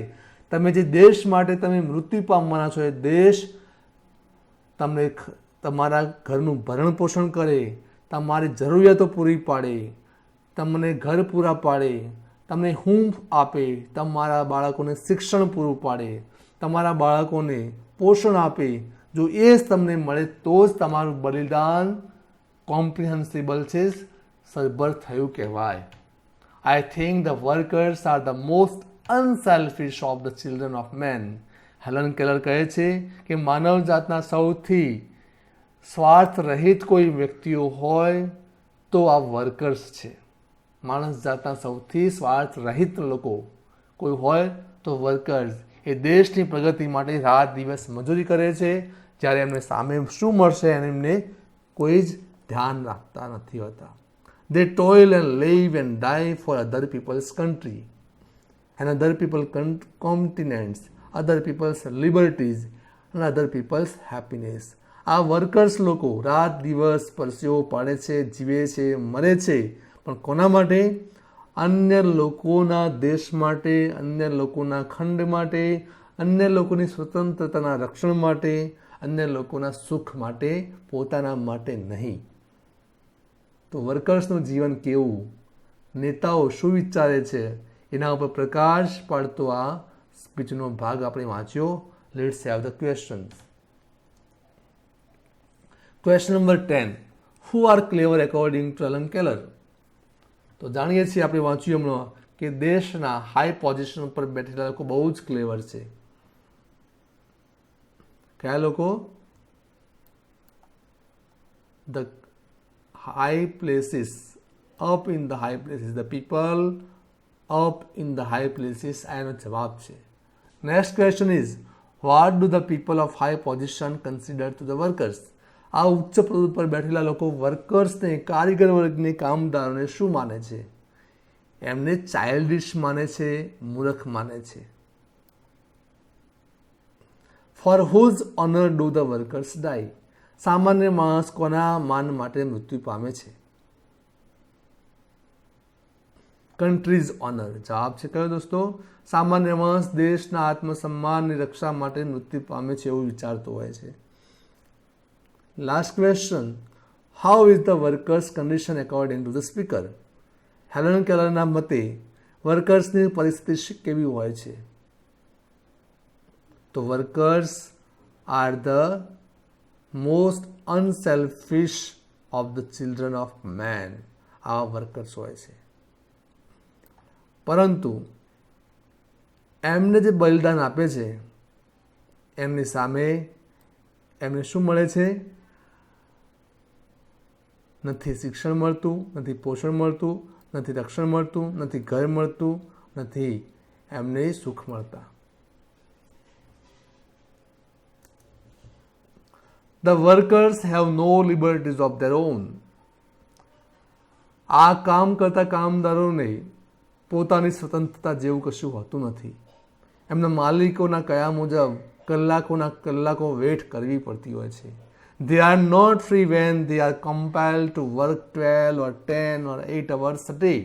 તમે જે દેશ માટે તમે મૃત્યુ પામવાના છો એ દેશ તમને તમારા ઘરનું ભરણ પોષણ કરે, તમારી જરૂરિયાતો પૂરી પાડે, તમને ઘર પૂરા પાડે, તમને હૂંફ આપે, તમારા બાળકોને શિક્ષણ પૂરું પાડે, તમારા બાળકોને પોષણ આપે. જો એ જ તમને મળે તો જ તમારું બલિદાન કોમ્પ્રિહેન્સિબલ છે, સરભર થયું કહેવાય. I think the workers are the most unselfish of the children of men. Helen Keller કહે છે કે માનવ જાતના સૌથી સ્વાર્થ રહિત કોઈ વ્યક્તિઓ હોય તો આ વર્કર્સ છે. માણસ જાતના સૌથી સ્વાર્થ રહિત લોકો કોઈ હોય તો વર્કર્સ. એ દેશની પ્રગતિ માટે રાત દિવસ મજૂરી કરે છે, જ્યારે એમને સામે શું મળશે એમને કોઈ જ ધ્યાન રાખતા નથી હોતા. They toil and live and die for other people's country and other people's continents, other people's liberties and other people's happiness. આ વર્કર્સ લોકો રાત દિવસ પરસેવો પાડે છે, જીવે છે, મરે છે, પણ કોના માટે? અન્ય લોકોના દેશ માટે, અન્ય લોકોના ખંડ માટે, અન્ય લોકોની સ્વતંત્રતાના રક્ષણ માટે, અન્ય લોકોના સુખ માટે, પોતાના માટે નહીં. તો વર્કર્સનું જીવન કેવું, નેતાઓ શું વિચારે છે, એના ઉપર પ્રકાશ પાડતો આ સ્પીચનો ભાગ આપણે વાંચ્યો. Let's have the questions. Question number 10. Who are clever according to Alan Keller? તો જાણીએ છીએ, આપણે વાંચ્યું હમણાં કે દેશના હાઈ પોઝિશન પર બેઠેલા લોકો બહુ જ ક્લેવર છે. કયા લોકો? The high places, up in the high places, the people up in the high places. આ એનો જવાબ છે. Next question is what do the people of high position consider two the workers? આ ઉચ્ચ પદ પર બેઠેલા લોકો વર્કર્સને, કારીગર વર્ગને, કામદારોને શું માને છે? એમને ચાઇલ્ડિશ માને છે, મૂર્ખ માને છે. For whose honour do the workers die? સામાન્ય માણસ કોના માન માટે મૃત્યુ પામે છે? Countries honour. જવાબ છે કયો દોસ્તો? સામાન્ય માણસ દેશના આત્મસન્માનની રક્ષા માટે મૃત્યુ પામે છે એવું વિચારતો હોય છે. Last question. How is the workers condition according to the speaker? Helen કેલરના મતે વર્કર્સની પરિસ્થિતિ કેવી હોય છે? તો workers are the most unselfish of the children of men. આવા વર્કર્સ હોય છે. પરંતુ એમને જે બલિદાન આપે છે એમની સામે એમને શું મળે છે? નથી શિક્ષણ મળતું, નથી પોષણ મળતું, નથી રક્ષણ મળતું, નથી ઘર મળતું, નથી એમને સુખ મળતા. The workers have no liberties of their own. આ કામ કરતા કામદારોને પોતાની સ્વતંત્રતા જેવું કશું હોતું નથી. એમના માલિકોના કયા મુજબ કલાકોના કલાકો વેટ કરવી પડતી હોય છે. They are not free when they are compelled to work 12 or 10 or 8 hours a day.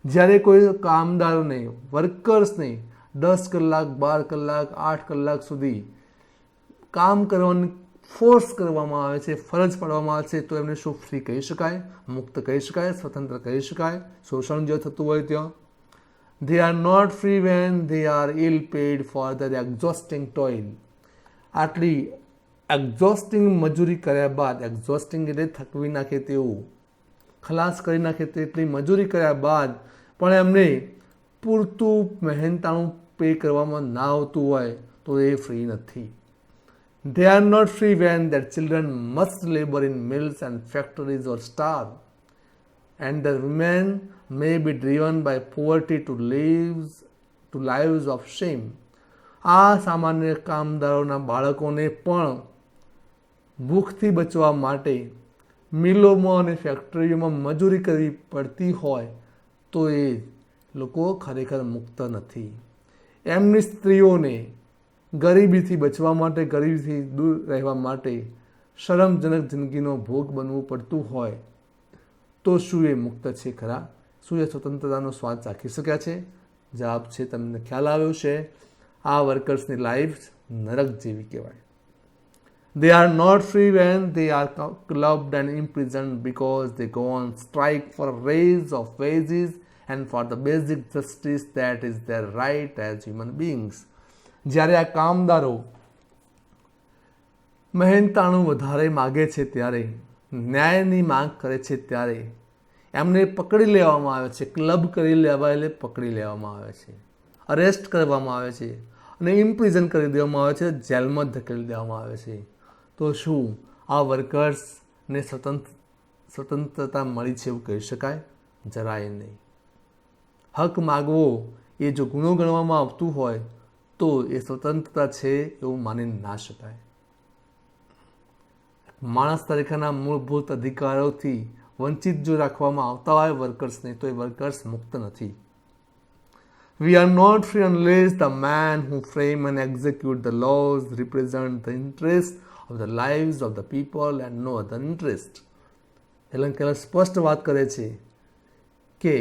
જ્યારે કોઈ કામદારોને, વર્કર્સને 10 કલાક, 12 કલાક, 8 કલાક સુધી કામ કરવાની ફોર્સ કરવામાં આવે છે, ફરજ પાડવામાં આવે છે, તો એમને શું ફ્રી કહી શકાય? મુક્ત કહી શકાય? સ્વતંત્ર કહી શકાય? શોષણ જે થતું હોય ત્યાં. They are not free when they are ill paid for their exhausting toil. આટલી એક્ઝોસ્ટિંગ મજૂરી કર્યા બાદ, એક્ઝોસ્ટિંગ એટલે થકવી નાખે તેવું, ખલાસ કરી નાખે તેટલી મજૂરી કર્યા બાદ પણ એમને પૂરતું મહેનતાણું પે કરવામાં ના આવતું હોય તો એ ફ્રી નથી. They are not free when their children must labor in mills and factories or starve, and their women may be driven by poverty to lives of shame. આ સામાન્ય કામદારોના બાળકોને પણ ભૂખથી બચવા માટે મિલોમાં અને ફેક્ટરીઓમાં મજૂરી કરવી પડતી હોય તો એ લોકો ખરેખર મુક્ત નથી. એમની સ્ત્રીઓને ગરીબીથી બચવા માટે, ગરીબીથી દૂર રહેવા માટે શરમજનક જિંદગીનો ભોગ બનવું પડતું હોય તો શું એ મુક્ત છે ખરા? શું એ સ્વતંત્રતાનો સ્વાદ ચાખી શક્યા છે? જવાબ છે, તમને ખ્યાલ આવ્યો છે, આ વર્કર્સની લાઈફ નરક જેવી કહેવાય. They are not free when they are clubbed and imprisoned because they go on strike for a raise of wages and for the basic justice that is their right as human beings. જ્યારે આ કામદારો મહેનતાણું વધારે માગે છે, ત્યારે ન્યાયની માંગ કરે છે, ત્યારે એમને પકડી લેવામાં આવે છે. ક્લબ કરી લેવા એટલે પકડી લેવામાં આવે છે, અરેસ્ટ કરવામાં આવે છે અને ઇમ્પ્રિઝન કરી દેવામાં આવે છે, જેલમાં ધકેલી દેવામાં આવે છે. તો શું આ વર્કર્સને સ્વતંત્રતા મળી છે એવું કહી શકાય? જરાય નહીં. હક માગવો એ જો ગુનો ગણવામાં આવતું હોય તો એ સ્વતંત્રતા છે એવું માની ના શકાય. માણસ તરીકેના મૂળભૂત અધિકારોથી વંચિત જો રાખવામાં આવતા હોય વર્કર્સને, તો એ વર્કર્સ મુક્ત નથી. We are not free unless the man who frame and execute the laws represent the interest of the lives of the people and no other interest. Helen Keller સ્પષ્ટ વાત કરે છે કે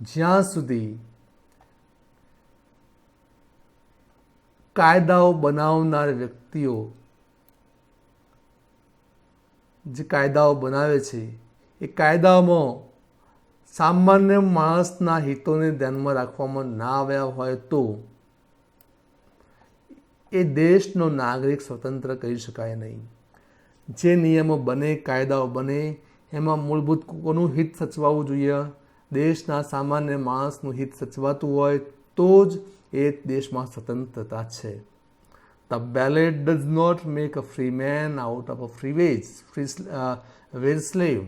જ્યાં સુધી કાયદાઓ બનાવનાર વ્યક્તિઓ જે કાયદાઓ બનાવે છે એ કાયદાઓમાં સામાન્ય માણસના હિતોને ધ્યાનમાં રાખવામાં ના આવ્યા હોય તો એ દેશનો નાગરિક સ્વતંત્ર કહી શકાય નહીં. જે નિયમો બને, કાયદાઓ બને, એમાં મૂળભૂત કોનું હિત સચવાવું જોઈએ? દેશના સામાન્ય માણસનું હિત સચવાતું હોય તો જ એ દેશમાં સ્વતંત્રતા છે. The ballot does not make a free man out of a free slave.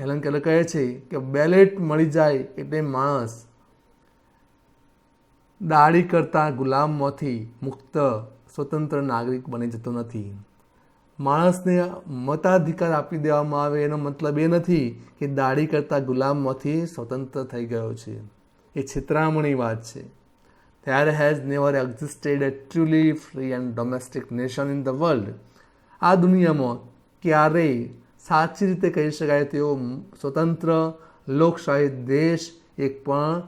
Helen Keller કહે છે કે બેલેટ મળી જાય એટલે માણસ દાડી કરતા ગુલામમાંથી મુક્ત સ્વતંત્ર નાગરિક બની જતો નથી. માણસને મતાધિકાર આપી દેવામાં આવે એનો મતલબ એ નથી કે દાડી કરતા ગુલામમાંથી સ્વતંત્ર થઈ ગયો છે. એ છેતરામણી વાત છે. There has never existed a truly free and domestic nation in the world. આ દુનિયામાં ક્યારેય સાચી રીતે કહી શકાય તેવો સ્વતંત્ર લોકશાહી દેશ એક પણ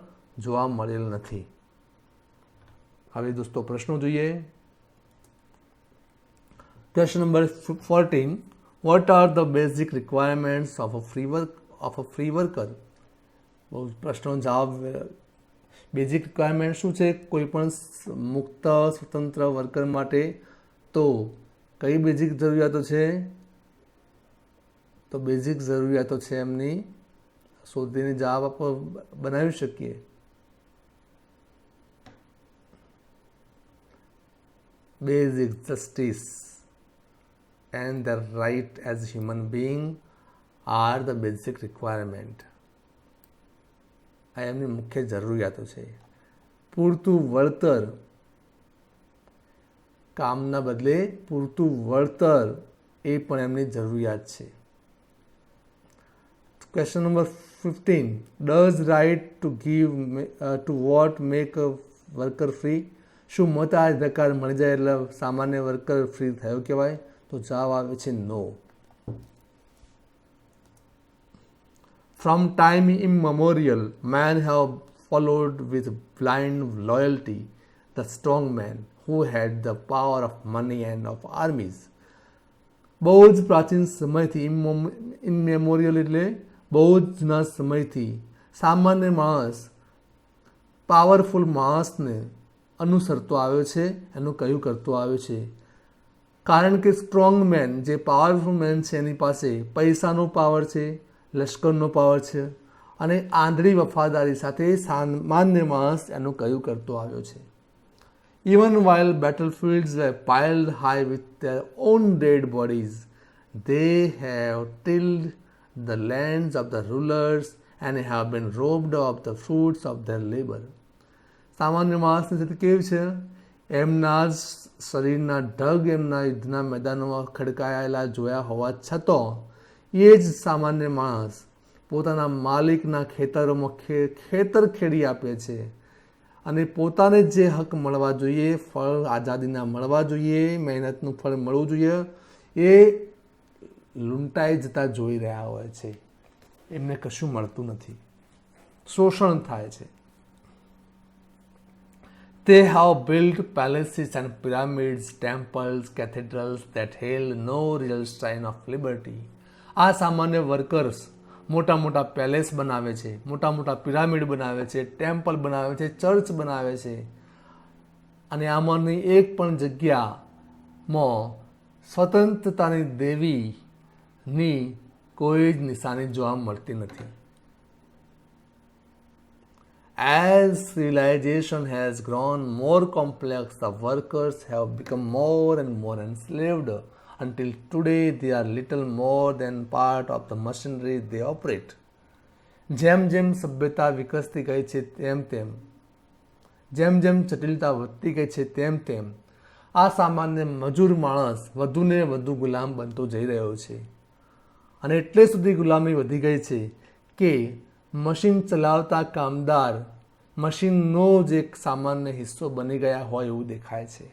જોવા મળેલ નથી. હવે દોસ્તો પ્રશ્નો જોઈએ. Question number 14. What are the basic requirements of a free worker? પ્રશ્નનો જવાબ બેઝિક રિક્વાયરમેન્ટ શું છે કોઈ પણ મુક્ત સ્વતંત્ર વર્કર માટે? તો કઈ બેઝિક જરૂરિયાતો છે? તો બેઝિક જરૂરિયાતો છે એમની શોધીને જવાબ બનાવી શકીએ. Basic justice and their right as human being are the basic requirement. આ એમની મુખ્ય જરૂરિયાતો છે. પૂરતું વળતર, કામના બદલે પૂરતું વળતર એ પણ એમની જરૂરિયાત છે. Question number 15. Does right to give to vote make a worker free? શું મતાધિકાર મળી જાય એટલે સામાન્ય વર્કર ફ્રી થયો કહેવાય? તો જવાબ આવે છે નો. From time immemorial, men have followed with blind loyalty the strong man who had the power of money and of armies. બહુ જ પ્રાચીન સમયથી, ઇનમેમોરિયલ એટલે બહુ જ જૂના સમયથી સામાન્ય માણસ પાવરફુલ માણસને અનુસરતો આવ્યો છે, એનું કયું કરતો આવ્યો છે. કારણ કે સ્ટ્રોંગ મેન, જે પાવરફુલ મેન છે, એની પાસે પૈસાનો પાવર છે, લશ્કરનો પાવર છે અને આંધળી વફાદારી સાથે સામાન્ય માણસ એનું કયું કરતો આવ્યો છે. Even while battlefields were piled high with their own dead bodies, they have tilled the lands of the rulers and have been robbed of the fruits of their labor. સામાન્ય માણસની સ્થિતિ કેવી છે? એમના જ શરીરના ઢગ એમના યુદ્ધના મેદાનોમાં ખડકાયેલા જોયા હોવા છતાં એ જ સામાન્ય માણસ પોતાના માલિકના ખેતરોમાં ખેતર ખેડી આપે છે અને પોતાને જે હક મળવા જોઈએ, ફળ આઝાદીના મળવા જોઈએ, મહેનતનું ફળ મળવું જોઈએ, એ લૂંટાઈ જતા જોઈ રહ્યા હોય છે. એમને કશું મળતું નથી, શોષણ થાય છે. They have built palaces and pyramids, temples, cathedrals that held no real sign of liberty. આ સામાન્ય વર્કર્સ મોટા મોટા પેલેસ બનાવે છે, મોટા મોટા પિરામિડ બનાવે છે, ટેમ્પલ બનાવે છે, ચર્ચ બનાવે છે અને આમાંની એક પણ જગ્યામાં સ્વતંત્રતાની દેવીની કોઈ જ નિશાની જોવા મળતી નથી. As civilization has grown more complex, the workers have become more and more enslaved. Until today, they are little more than part of the machinery they operate. જેમ જેમ સભ્યતા વિકસતી ગઈ છે જેમ જેમ જટિલતા વધતી ગઈ છે તેમ આ સામાન્ય મજૂર માણસ વધુને વધુ ગુલામ બનતો જઈ રહ્યો છે અને એટલે સુધી ગુલામી વધી ગઈ છે કે મશીન ચલાવતા કામદાર મશીનનો જ એક સામાન્ય હિસ્સો બની ગયા હોય એવું દેખાય છે.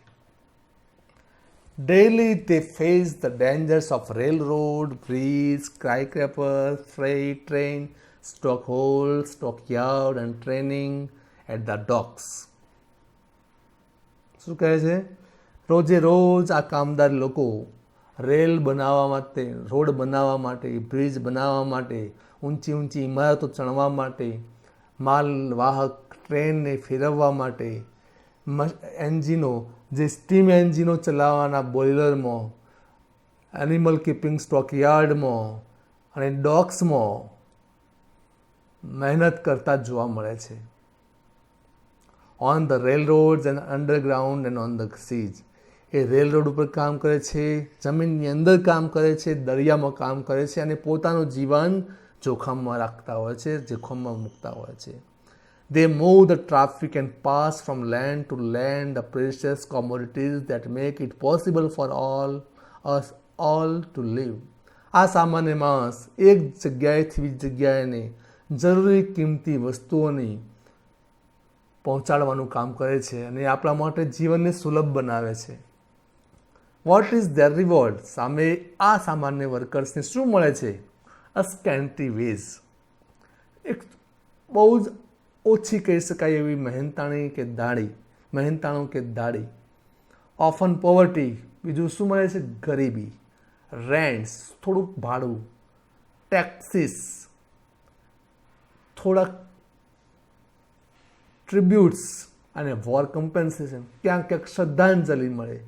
Daily they face the dangers of railroad, bridge, skyscraper, freight train, stock hold, stockyard and training at the docks. શું કહે છે? રોજે રોજ આ કામદાર લોકો રેલ બનાવવા માટે, રોડ બનાવવા માટે, બ્રિજ બનાવવા માટે, ઊંચી ઊંચી ઇમારતો ચણવા માટે, માલ વાહક ટ્રેનને ફેરવવા માટે, એન્જિનો જે સ્ટીમ એન્જિનો ચલાવવાના બોઇલરમાં એનિમલ કીપિંગ સ્ટોકયાર્ડમાં અને ડોગ્સમાં મહેનત કરતા જોવા મળે છે. On the railroads and underground and on the seas, એ રેલ રોડ ઉપર કામ કરે છે, જમીનની અંદર કામ કરે છે, દરિયામાં કામ કરે છે અને પોતાનું જીવન જોખમમાં રાખતા હોય છે, જોખમમાં મૂકતા હોય છે. They move the traffic and pass from land to land the precious commodities that make it possible for us all to live. આ સામાન્ય માણસ એક જગ્યાએથી બીજી જગ્યાએને જરૂરી કિંમતી વસ્તુઓની પહોંચાડવાનું કામ કરે છે અને આપણા માટે જીવનને સુલભ બનાવે છે. What is there reward? સામે આ સામાન્ય વર્કર્સને શું મળે છે? અ સ્કેન્ટી વેજ, એક બહુ જ ઓછી કહી શકાય એવી મહેનતાણું કે દાડી. ઓફન પોવર્ટી, બીજું શું મળે છે? ગરીબી. રેન્ટ્સ, થોડુંક ભાડું. ટેક્સીસ, થોડાક ટ્રિબ્યુટ્સ અને વોર કમ્પેન્સેશન, ક્યાંક ક્યાંક શ્રદ્ધાંજલિ મળે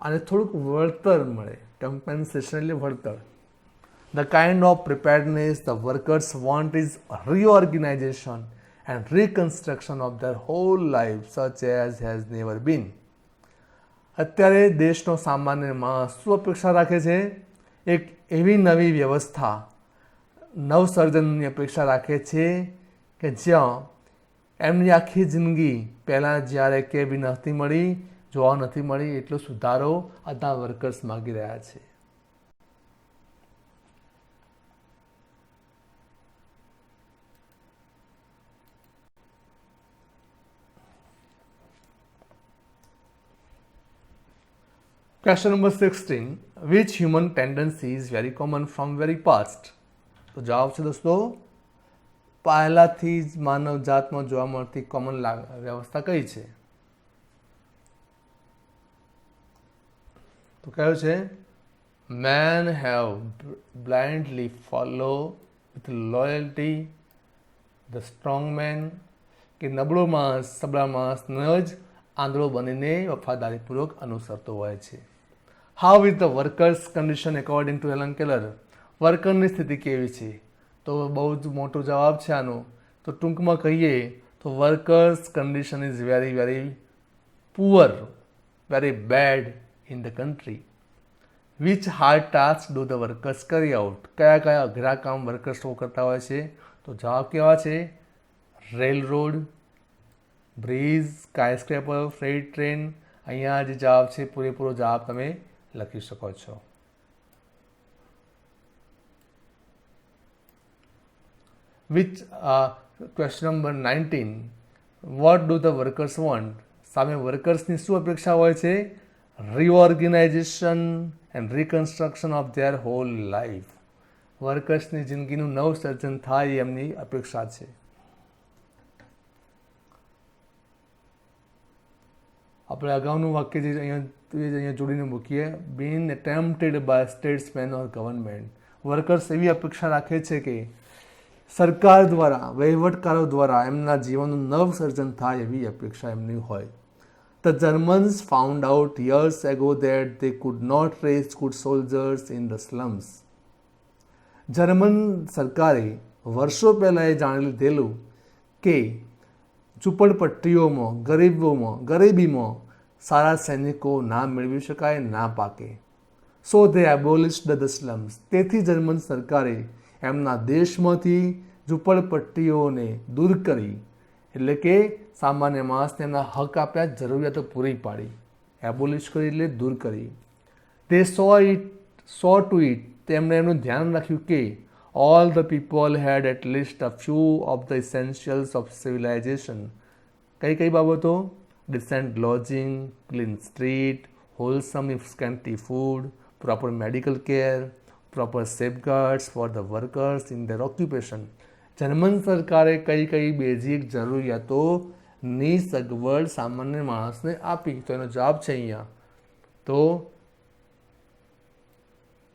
અને થોડુંક વળતર મળે. કમ્પેન્સેશન એટલે વળતર. The kind of preparedness the workers want is reorganization and reconstruction of their whole life such as has never been. અત્યારે દેશનો સામાન્ય માણસ શું અપેક્ષા રાખે છે? એક એવી નવી વ્યવસ્થા, નવસર્જનની અપેક્ષા રાખે છે કે જ્યાં એમની આખી જિંદગી પહેલાં જ્યારે કેબી નથી મળી, જોવા નથી મળી, એટલો સુધારો આજના વર્કર્સ માગી રહ્યા છે. Question number 16. Which human tendency is very common from very past? તો જવાબ છે દોસ્તો, પહેલાથી જ માનવ જાતમાં જોવા મળતી કોમન વ્યવસ્થા કઈ છે? તો કયો છે? Men have blindly follow with loyalty the strong man, કે નબળો માણસ સબળા માણસને જ આંધળો બનીને વફાદારીપૂર્વક અનુસરતો હોય છે. How is the workers condition according to Helen Keller? વર્કરની સ્થિતિ કેવી છે? તો બહુ જ મોટો જવાબ છે આનો. તો ટૂંકમાં કહીએ તો workers condition is very very poor, very bad in the country. Which hard task do the workers carry out? કયા કયા અઘરા કામ વર્કર્સો કરતા હોય છે? તો જવાબ કેવા છે? Railroad, bridge, skyscraper, freight train. અહીંયા જે જવાબ છે પૂરેપૂરો જવાબ તમે લખી શકો છો. Question number 19. What do the workers want? સામે વર્કર્સની શું અપેક્ષા હોય છે? Reorganisation and reconstruction of their whole life. વર્કર્સની જિંદગીનું નવસર્જન થાય એમની અપેક્ષા છે. આપણે અગાઉનું વાક્ય જે અહીંયા જોડીને મૂકીએ, બીન એટેમ્પ્ટેડ બાય સ્ટેટ્સમેન ઓર ગવર્મેન્ટ. વર્કર્સ એવી અપેક્ષા રાખે છે કે સરકાર દ્વારા, વહીવટકારો દ્વારા એમના જીવનનું નવસર્જન થાય એવી અપેક્ષા એમની હોય. The Germans found out years ago that they could not raise good soldiers in the slums. German સરકારે વર્ષો પહેલાં એ જાણી લીધેલું કે ઝૂંપડપટ્ટીઓમાં, ગરીબીમાં સારા સૈનિકો ના મેળવી શકાય, ના પાકે. સો દે એબોલિશ્ડ ધ સ્લમ્સ. તેથી જર્મન સરકારે એમના દેશમાંથી ઝૂંપડપટ્ટીઓને દૂર કરી, એટલે કે સામાન્ય માણસને એમના હક આપ્યા, જરૂરિયાતો પૂરી પાડી. એબોલિશ કરી એટલે દૂર કરી. દે સો ટુ ઇટ, તેમણે એમનું ધ્યાન રાખ્યું કે all the people had at least a few of the essentials of civilization. કઈ કઈ બાબતો? decent lodging, clean street, wholesome if scanty food, proper medical care, proper safeguards for the workers in their occupation. German સરકારે કઈ કઈ basic જરૂરિયાતોની સગવડ સામાન્ય માણસને આપી? તો એનો જવાબ છે અહીંયા. તો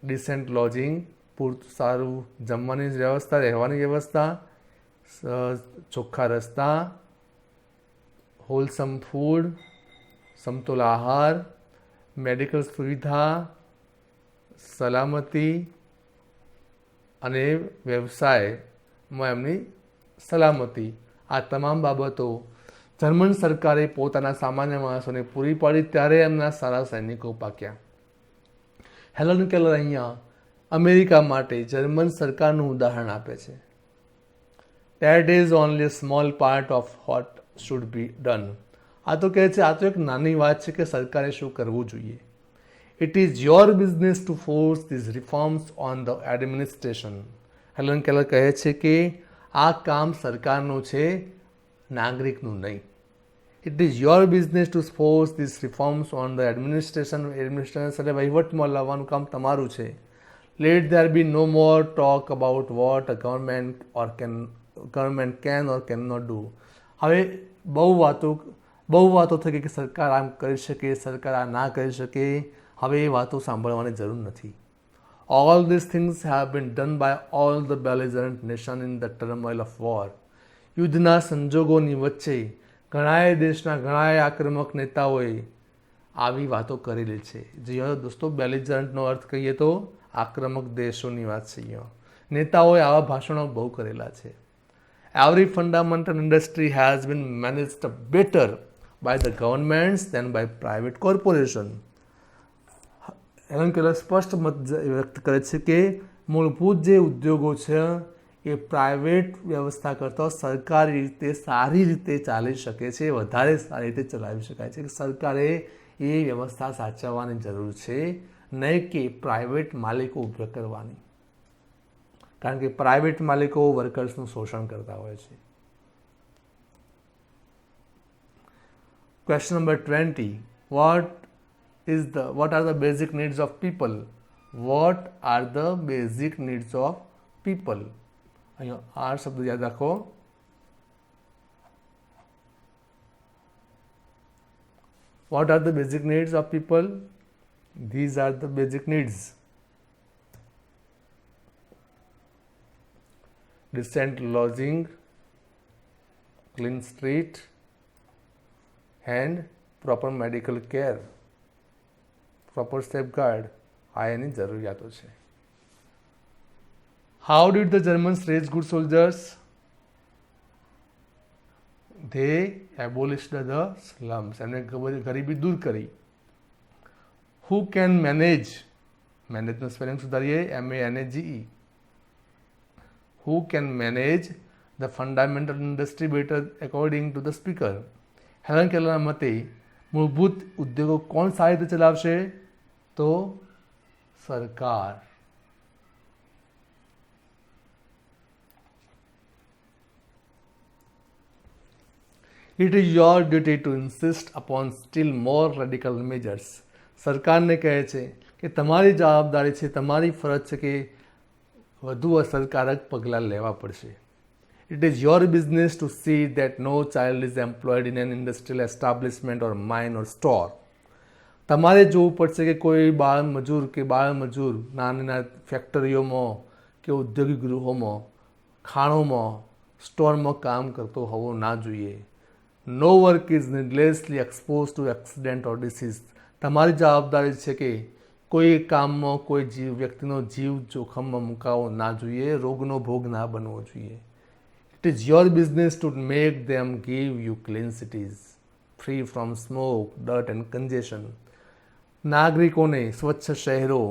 ડિસેન્ટ લોજિંગ, પૂરતું સારું જમવાની વ્યવસ્થા, રહેવાની વ્યવસ્થા, ચોખ્ખા રસ્તા, હોલસમ ફૂડ, સમતોલ આહાર, મેડિકલ સુવિધા, સલામતી અને વ્યવસાયમાં એમની સલામતી, આ તમામ બાબતો જર્મન સરકારે પોતાના સામાન્ય માણસોને પૂરી પાડી, ત્યારે એમના સારા સૈનિકો પાક્યા. હેલન કેલર અહીંયા અમેરિકા માટે જર્મન સરકારનું ઉદાહરણ આપે છે. That is only a small part of what should be done. આ તો કહે છે, આ તો એક નાની વાત છે કે સરકારે શું કરવું જોઈએ. It is your business to force these reforms on the administration. Helen Keller કહે છે કે આ કામ સરકારનું છે, નાગરિકનું નહીં. It is your business to force these reforms on the administration. Administration સાથે વહીવટમાં લાવવાનું કામ તમારું છે. Let there be no more talk about what a government can or cannot do. હવે બહુ વાતો થઈ ગઈ કે સરકાર આમ કરી શકે, સરકાર આ ના કરી શકે. હવે એ વાતો સાંભળવાની જરૂર નથી. All these things have been done by all the belligerent nations in the turmoil of war. યુદ્ધના સંજોગોની વચ્ચે ઘણાય દેશના ઘણાય આક્રમક નેતાઓએ આવી વાતો કરેલી છે. જે દોસ્તો બેલિજરન્ટનો અર્થ કહીએ તો આક્રમક દેશોની વાત છે. અહીંયા નેતાઓએ આવા ભાષણો બહુ કરેલા છે. Every fundamental industry has been managed better by the governments than by private corporation. Helen Keller સ્પષ્ટ મત વ્યક્ત કરે છે કે મૂળભૂત જે ઉદ્યોગો છે એ પ્રાઇવેટ વ્યવસ્થા કરતાં સરકારી રીતે સારી રીતે ચાલી શકે છે, વધારે સારી રીતે ચલાવી શકાય છે. કે સરકારે એ વ્યવસ્થા સાચવવાની જરૂર છે, નહીં કે પ્રાઇવેટ માલિકો ઊભા કરવાની. કારણ કે પ્રાઇવેટ માલિકો વર્કર્સનું શોષણ કરતા હોય છે. Question number 20. What are the basic needs of people? What are the basic needs of people? અહીંયા આ શબ્દ યાદ રાખો. What are the basic needs of people? These are the basic needs. Decent lodging, clean street, and proper medical care, proper safeguard. આ એની જરૂરિયાતો છે. How did the Germans raise good soldiers? They abolished the slums. એમને ગરીબી દૂર કરી. Who can manage? મેનેજનું spelling સુધારીએ, MANAGE. Who can manage the fundamental industry better according to the speaker? Helen કેલરના મતે મૂળભૂત ઉદ્યોગો કોણ સારી રીતે ચલાવશે? તો સરકાર. It is your duty to insist upon still more radical measures. સરકારને કહે છે કે તમારી જવાબદારી છે, તમારી ફરજ છે કે વધુ અસરકારક પગલાં લેવા પડશે. It is your business to see that no child is employed in an industrial establishment or mine or store. તમારે જોવું પડશે કે કોઈ બાળમજૂર નાના ફેક્ટરીઓમાં કે ઔદ્યોગિક ગૃહોમાં, ખાણોમાં, સ્ટોરમાં કામ કરતો હોવો ના જોઈએ. No work is needlessly exposed to accident or disease. તમારી જવાબદારી છે કે કોઈ કામમાં કોઈ વ્યક્તિનો જીવ જોખમમાં મુકાવો ના જોઈએ, રોગનો ભોગ ના બનવો જોઈએ. It is your business to make them give you clean cities, free from smoke, dirt and congestion. નાગરિકોને સ્વચ્છ શહેરો,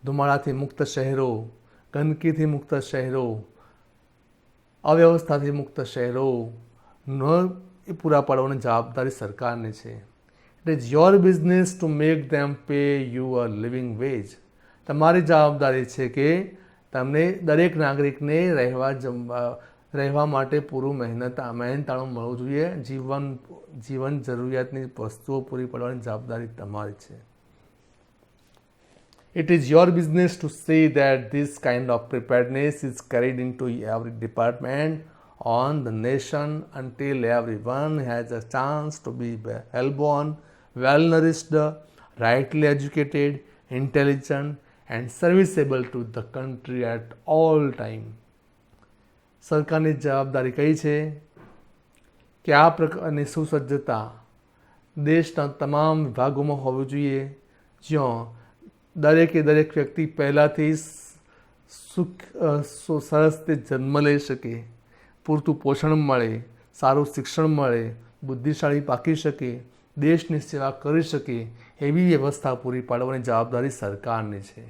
ધુમાડાથી મુક્ત શહેરો, ગંદકીથી મુક્ત શહેરો, અવ્યવસ્થાથી મુક્ત શહેરો એ પૂરા પાડવાની જવાબદારી સરકારની છે. It is your business to make them pay you a living wage. તમારી જવાબદારી છે કે તમને દરેક નાગરિકને રહેવા માટે પૂરું મહેનતાણું મળવું જોઈએ. જીવન જરૂરિયાતની વસ્તુઓ પૂરી પાડવાની જવાબદારી તમારી છે. It is your business to see that this kind of preparedness is carried into every department on the nation until everyone has a chance to be well-born, well-nourished, rightly educated, intelligent and serviceable to the country at all time. સરકારની જવાબદારી કઈ છે કે આ પ્રકારની સુસજ્જતા દેશના તમામ વિભાગોમાં હોવી જોઈએ, જ્યાં દરેકે દરેક વ્યક્તિ પહેલાંથી સરસ રીતે જન્મ લઈ શકે, પૂરતું પોષણ મળે, સારું શિક્ષણ મળે, બુદ્ધિશાળી પાકી શકે, દેશની સેવા કરી શકે એવી વ્યવસ્થા પૂરી પાડવાની જવાબદારી સરકારની છે.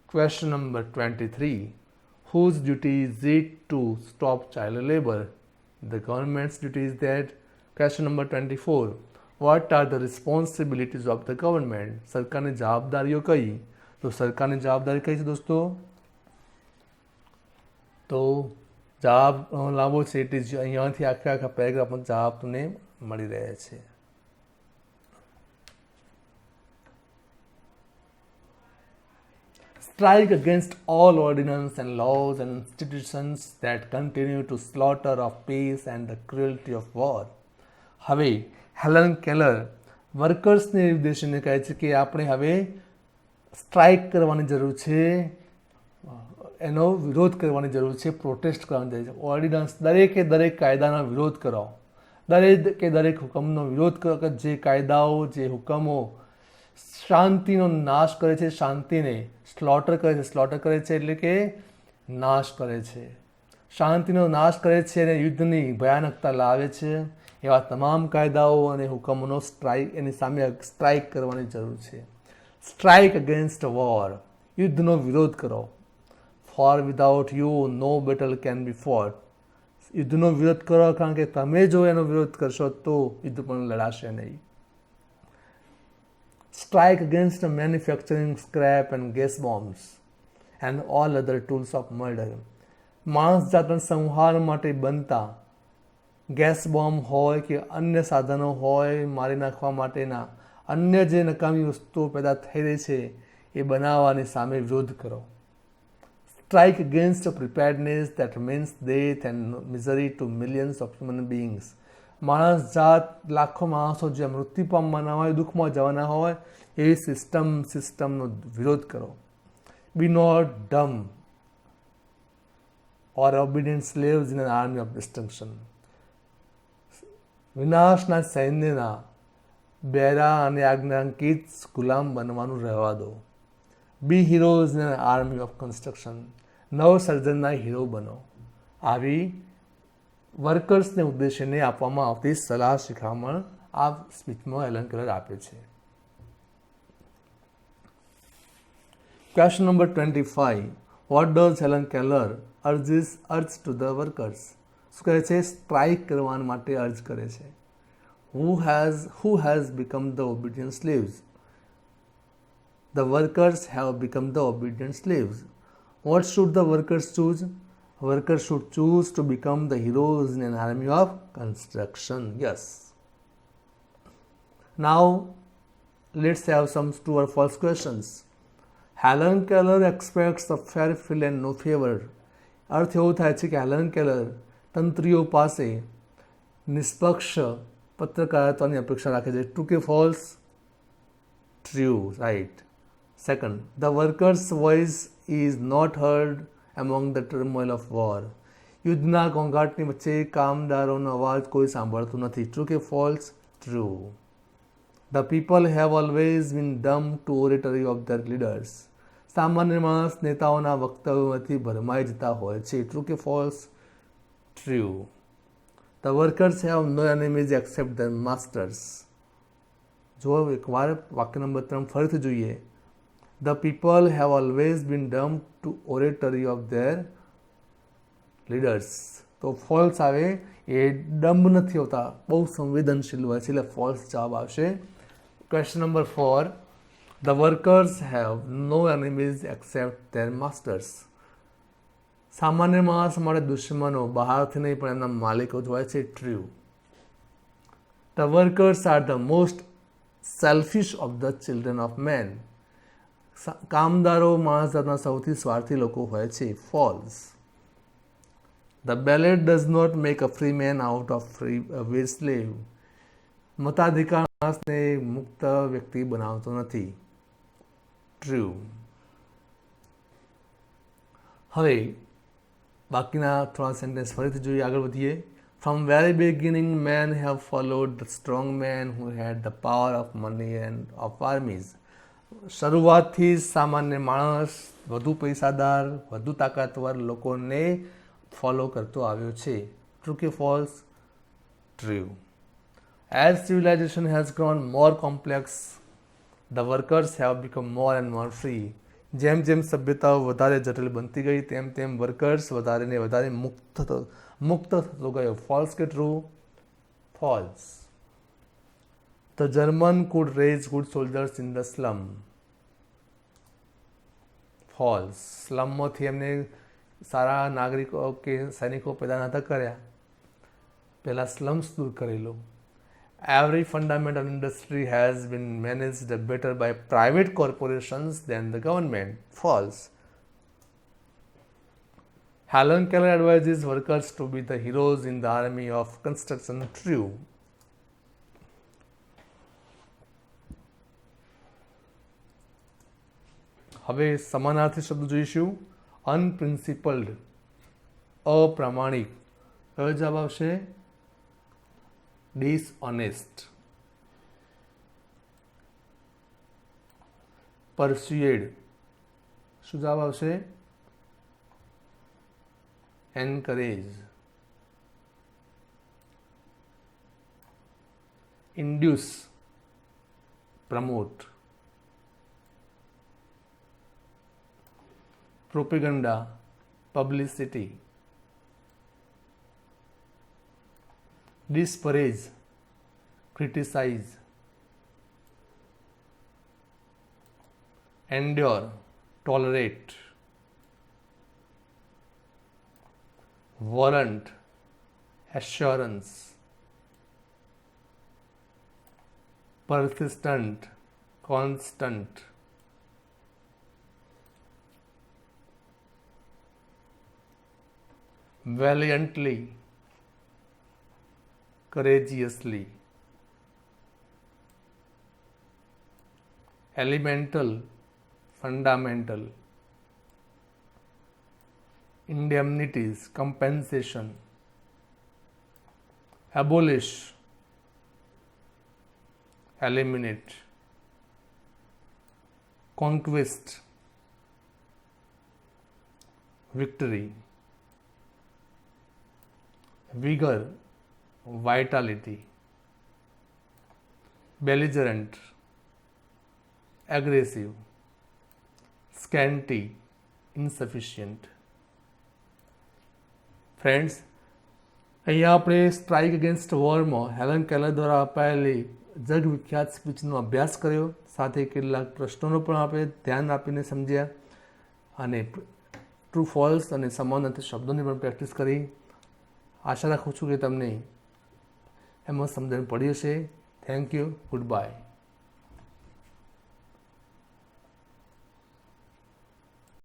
Question number 23. Whose duty is it to stop child labor? The government's duty is that. Question number 24. What are the responsibilities of the government? સરકારની જવાબદારીઓ કઈ? તો સરકારની જવાબદારી કઈ છે દોસ્તો? તો જવાબ લાવો છે એટલે અહીંયાથી આખા પેરેગ્રાફમાં જવાબ તમને મળી રહે છે. Strike against all ordinances and laws and institutions that continue to slaughter of peace and the cruelty of war. હવે હેલન કેલર વર્કર્સને ઉદ્દેશીને કહે છે કે આપણે હવે સ્ટ્રાઇક કરવાની જરૂર છે, એનો વિરોધ કરવાની જરૂર છે, પ્રોટેસ્ટ કરવાની જરૂર છે. ઓર્ડિનન્સ દરેકે દરેક કાયદાનો વિરોધ કરો, દરેકે દરેક હુકમનો વિરોધ કરો કે જે કાયદાઓ જે હુકમો શાંતિનો નાશ કરે છે, શાંતિને સ્લોટર કરે છે. સ્લોટર કરે છે એટલે કે નાશ કરે છે, શાંતિનો નાશ કરે છે અને યુદ્ધની ભયાનકતા લાવે છે. એવા તમામ કાયદાઓ અને હુકમોનો એની સામે સ્ટ્રાઇક કરવાની જરૂર છે. સ્ટ્રાઇક અગેન્સ્ટ વોર, યુદ્ધનો વિરોધ કરો. For without you no battle can be fought. યુદ્ધનો વિરોધ કરો કારણ કે તમે જો એનો વિરોધ કરશો તો યુદ્ધ પણ લડાશે નહીં. Strike against manufacturing scrap and gas bombs and all other tools of murder. માણસ જાતના સંહાર માટે બનતા ગેસ બોમ્બ હોય કે અન્ય સાધનો હોય મારી નાખવા માટેના, અન્ય જે નકામી વસ્તુઓ પેદા થઈ રહી છે એ બનાવવાની સામે વિરોધ કરો. Strike against preparedness that means death and misery to millions of human beings. માણસ જાત લાખો માણસો જે મૃત્યુ પામવાના હોય, દુઃખમાં જવાના હોય એ સિસ્ટમનો વિરોધ કરો. Be not dumb or obedient slaves in an army of destruction. વિનાશના સૈન્યના બેરા અને આજ્ઞાંકિત ગુલામ બનવાનું રહેવા દો. Be heroes in an army of construction. નવસર્જનના હીરો બનો. આવી વર્કર્સને ઉદ્દેશીને આપવામાં આવતી સલાહ શિખામણ આ સ્પીચમાં હેલન કેલર આપે છે. Question number 25. What does Helen Keller urge to the workers? શું કહે છે? સ્ટ્રાઇક કરવા માટે અર્જ કરે છે. Who has become the obedient slaves? The workers have become the obedient slaves. What should the workers choose? Workers should choose to become the heroes in an army of construction. Yes. Now, let's have some true or false questions. Helen Keller expects a fair field and no favor. અર્થ એવો થાય છે કે Helen Keller તંત્રીઓ પાસે નિષ્પક્ષ પત્રકારત્વની અપેક્ષા રાખે છે. True કે false? True, right. Second, the workers voice is not heard among the turmoil of war. યુદ્ધના ઘોંઘાટની વચ્ચે કામદારોનો અવાજ કોઈ સાંભળતું નથી. ટ્રુ કે false? True. The people have always been dumb to oratory of their leaders. સામાન્ય માણસ નેતાઓના વક્તવ્યોથી ભરમાઈ જતા હોય છે. ટ્રુ કે false? True. The workers have no enemies except their masters. જો એકવાર વાક્ય નંબર 3 ફરીથી જોઈએ. The people have always been dumb to oratory of their leaders. તો ફોલ્સ આવે, એ ડમ્બ નથી હોતા, બહુ સંવેદનશીલ હોય છે, એટલે ફોલ્સ જવાબ આવશે. Question number 4. The workers have no enemies except their masters. સામાન્ય માણસ માટે દુશ્મનો બહારથી નહીં પણ એમના માલિકો જ હોય છે. True. The workers are the most selfish of the children of men. કામદારો માણસ જાતના સૌથી સ્વાર્થી લોકો હોય છે. False. The ballot does not make a free man out of a free slave. મતાધિકાર માણસને મુક્ત વ્યક્તિ બનાવતો નથી. ટ્રુ. હવે બાકીના થોડા સેન્ટેન્સ ફરીથી જોઈએ, આગળ વધીએ. From very beginning men have followed the strong men who had the power of money and of armies. શરૂઆતથી જ સામાન્ય માણસ વધુ પૈસાદાર, વધુ તાકાતવર લોકોને ફોલો કરતો આવ્યો છે. ટ્રુ કે false? True. As civilization has grown more complex, the workers have become more and more free. જેમ જેમ સભ્યતાઓ વધારે જટિલ બનતી ગઈ તેમ તેમ વર્કર્સ વધારે ને વધારે મુક્ત થતો ગયો. ફોલ્સ કે true? False. The German could raise good soldiers in the slum. False. સ્લમમાંથી એમને સારા નાગરિકો કે સૈનિકો પેદા નહોતા કર્યા, પહેલાં સ્લમ્સ દૂર કરી લો. Every fundamental industry has been managed better by private corporations than the government. False. Helen Keller advises workers to be the heroes in the army of construction. True. હવે સમાનાર્થી શબ્દ જોઈશું. અનપ્રિન્સિપલ્ડ, અપ્રામાણિક. કયો જવાબ આવશે? ડિસઓનેસ્ટ. પરસ્યુએડ, શું જવાબ આવશે? Encourage. Induce, promote. Propaganda, publicity. disparage, criticize. Endure, tolerate. Warrant, assurance. Persistent, constant. Valiantly, courageously. Elemental, fundamental. Indemnities, compensation. Abolish, eliminate. Conquest, victory. Vigor, vitality. Belligerent, aggressive. Scanty, insufficient. Friends, અહીંયા આપણે સ્ટ્રાઇક અગેન્સ્ટ વોરમાં હેલન કેલર દ્વારા અપાયેલી જગવિખ્યાત સ્પીચનો અભ્યાસ કર્યો, સાથે કેટલાક પ્રશ્નોનો પણ આપણે ધ્યાન આપીને સમજ્યા અને ટ્રુ ફોલ્સ અને સમાનાર્થી શબ્દોની પણ પ્રેક્ટિસ કરી. આશા રાખું છું કે તમને એમાં સમજણ પડી હશે. Thank you. Good bye.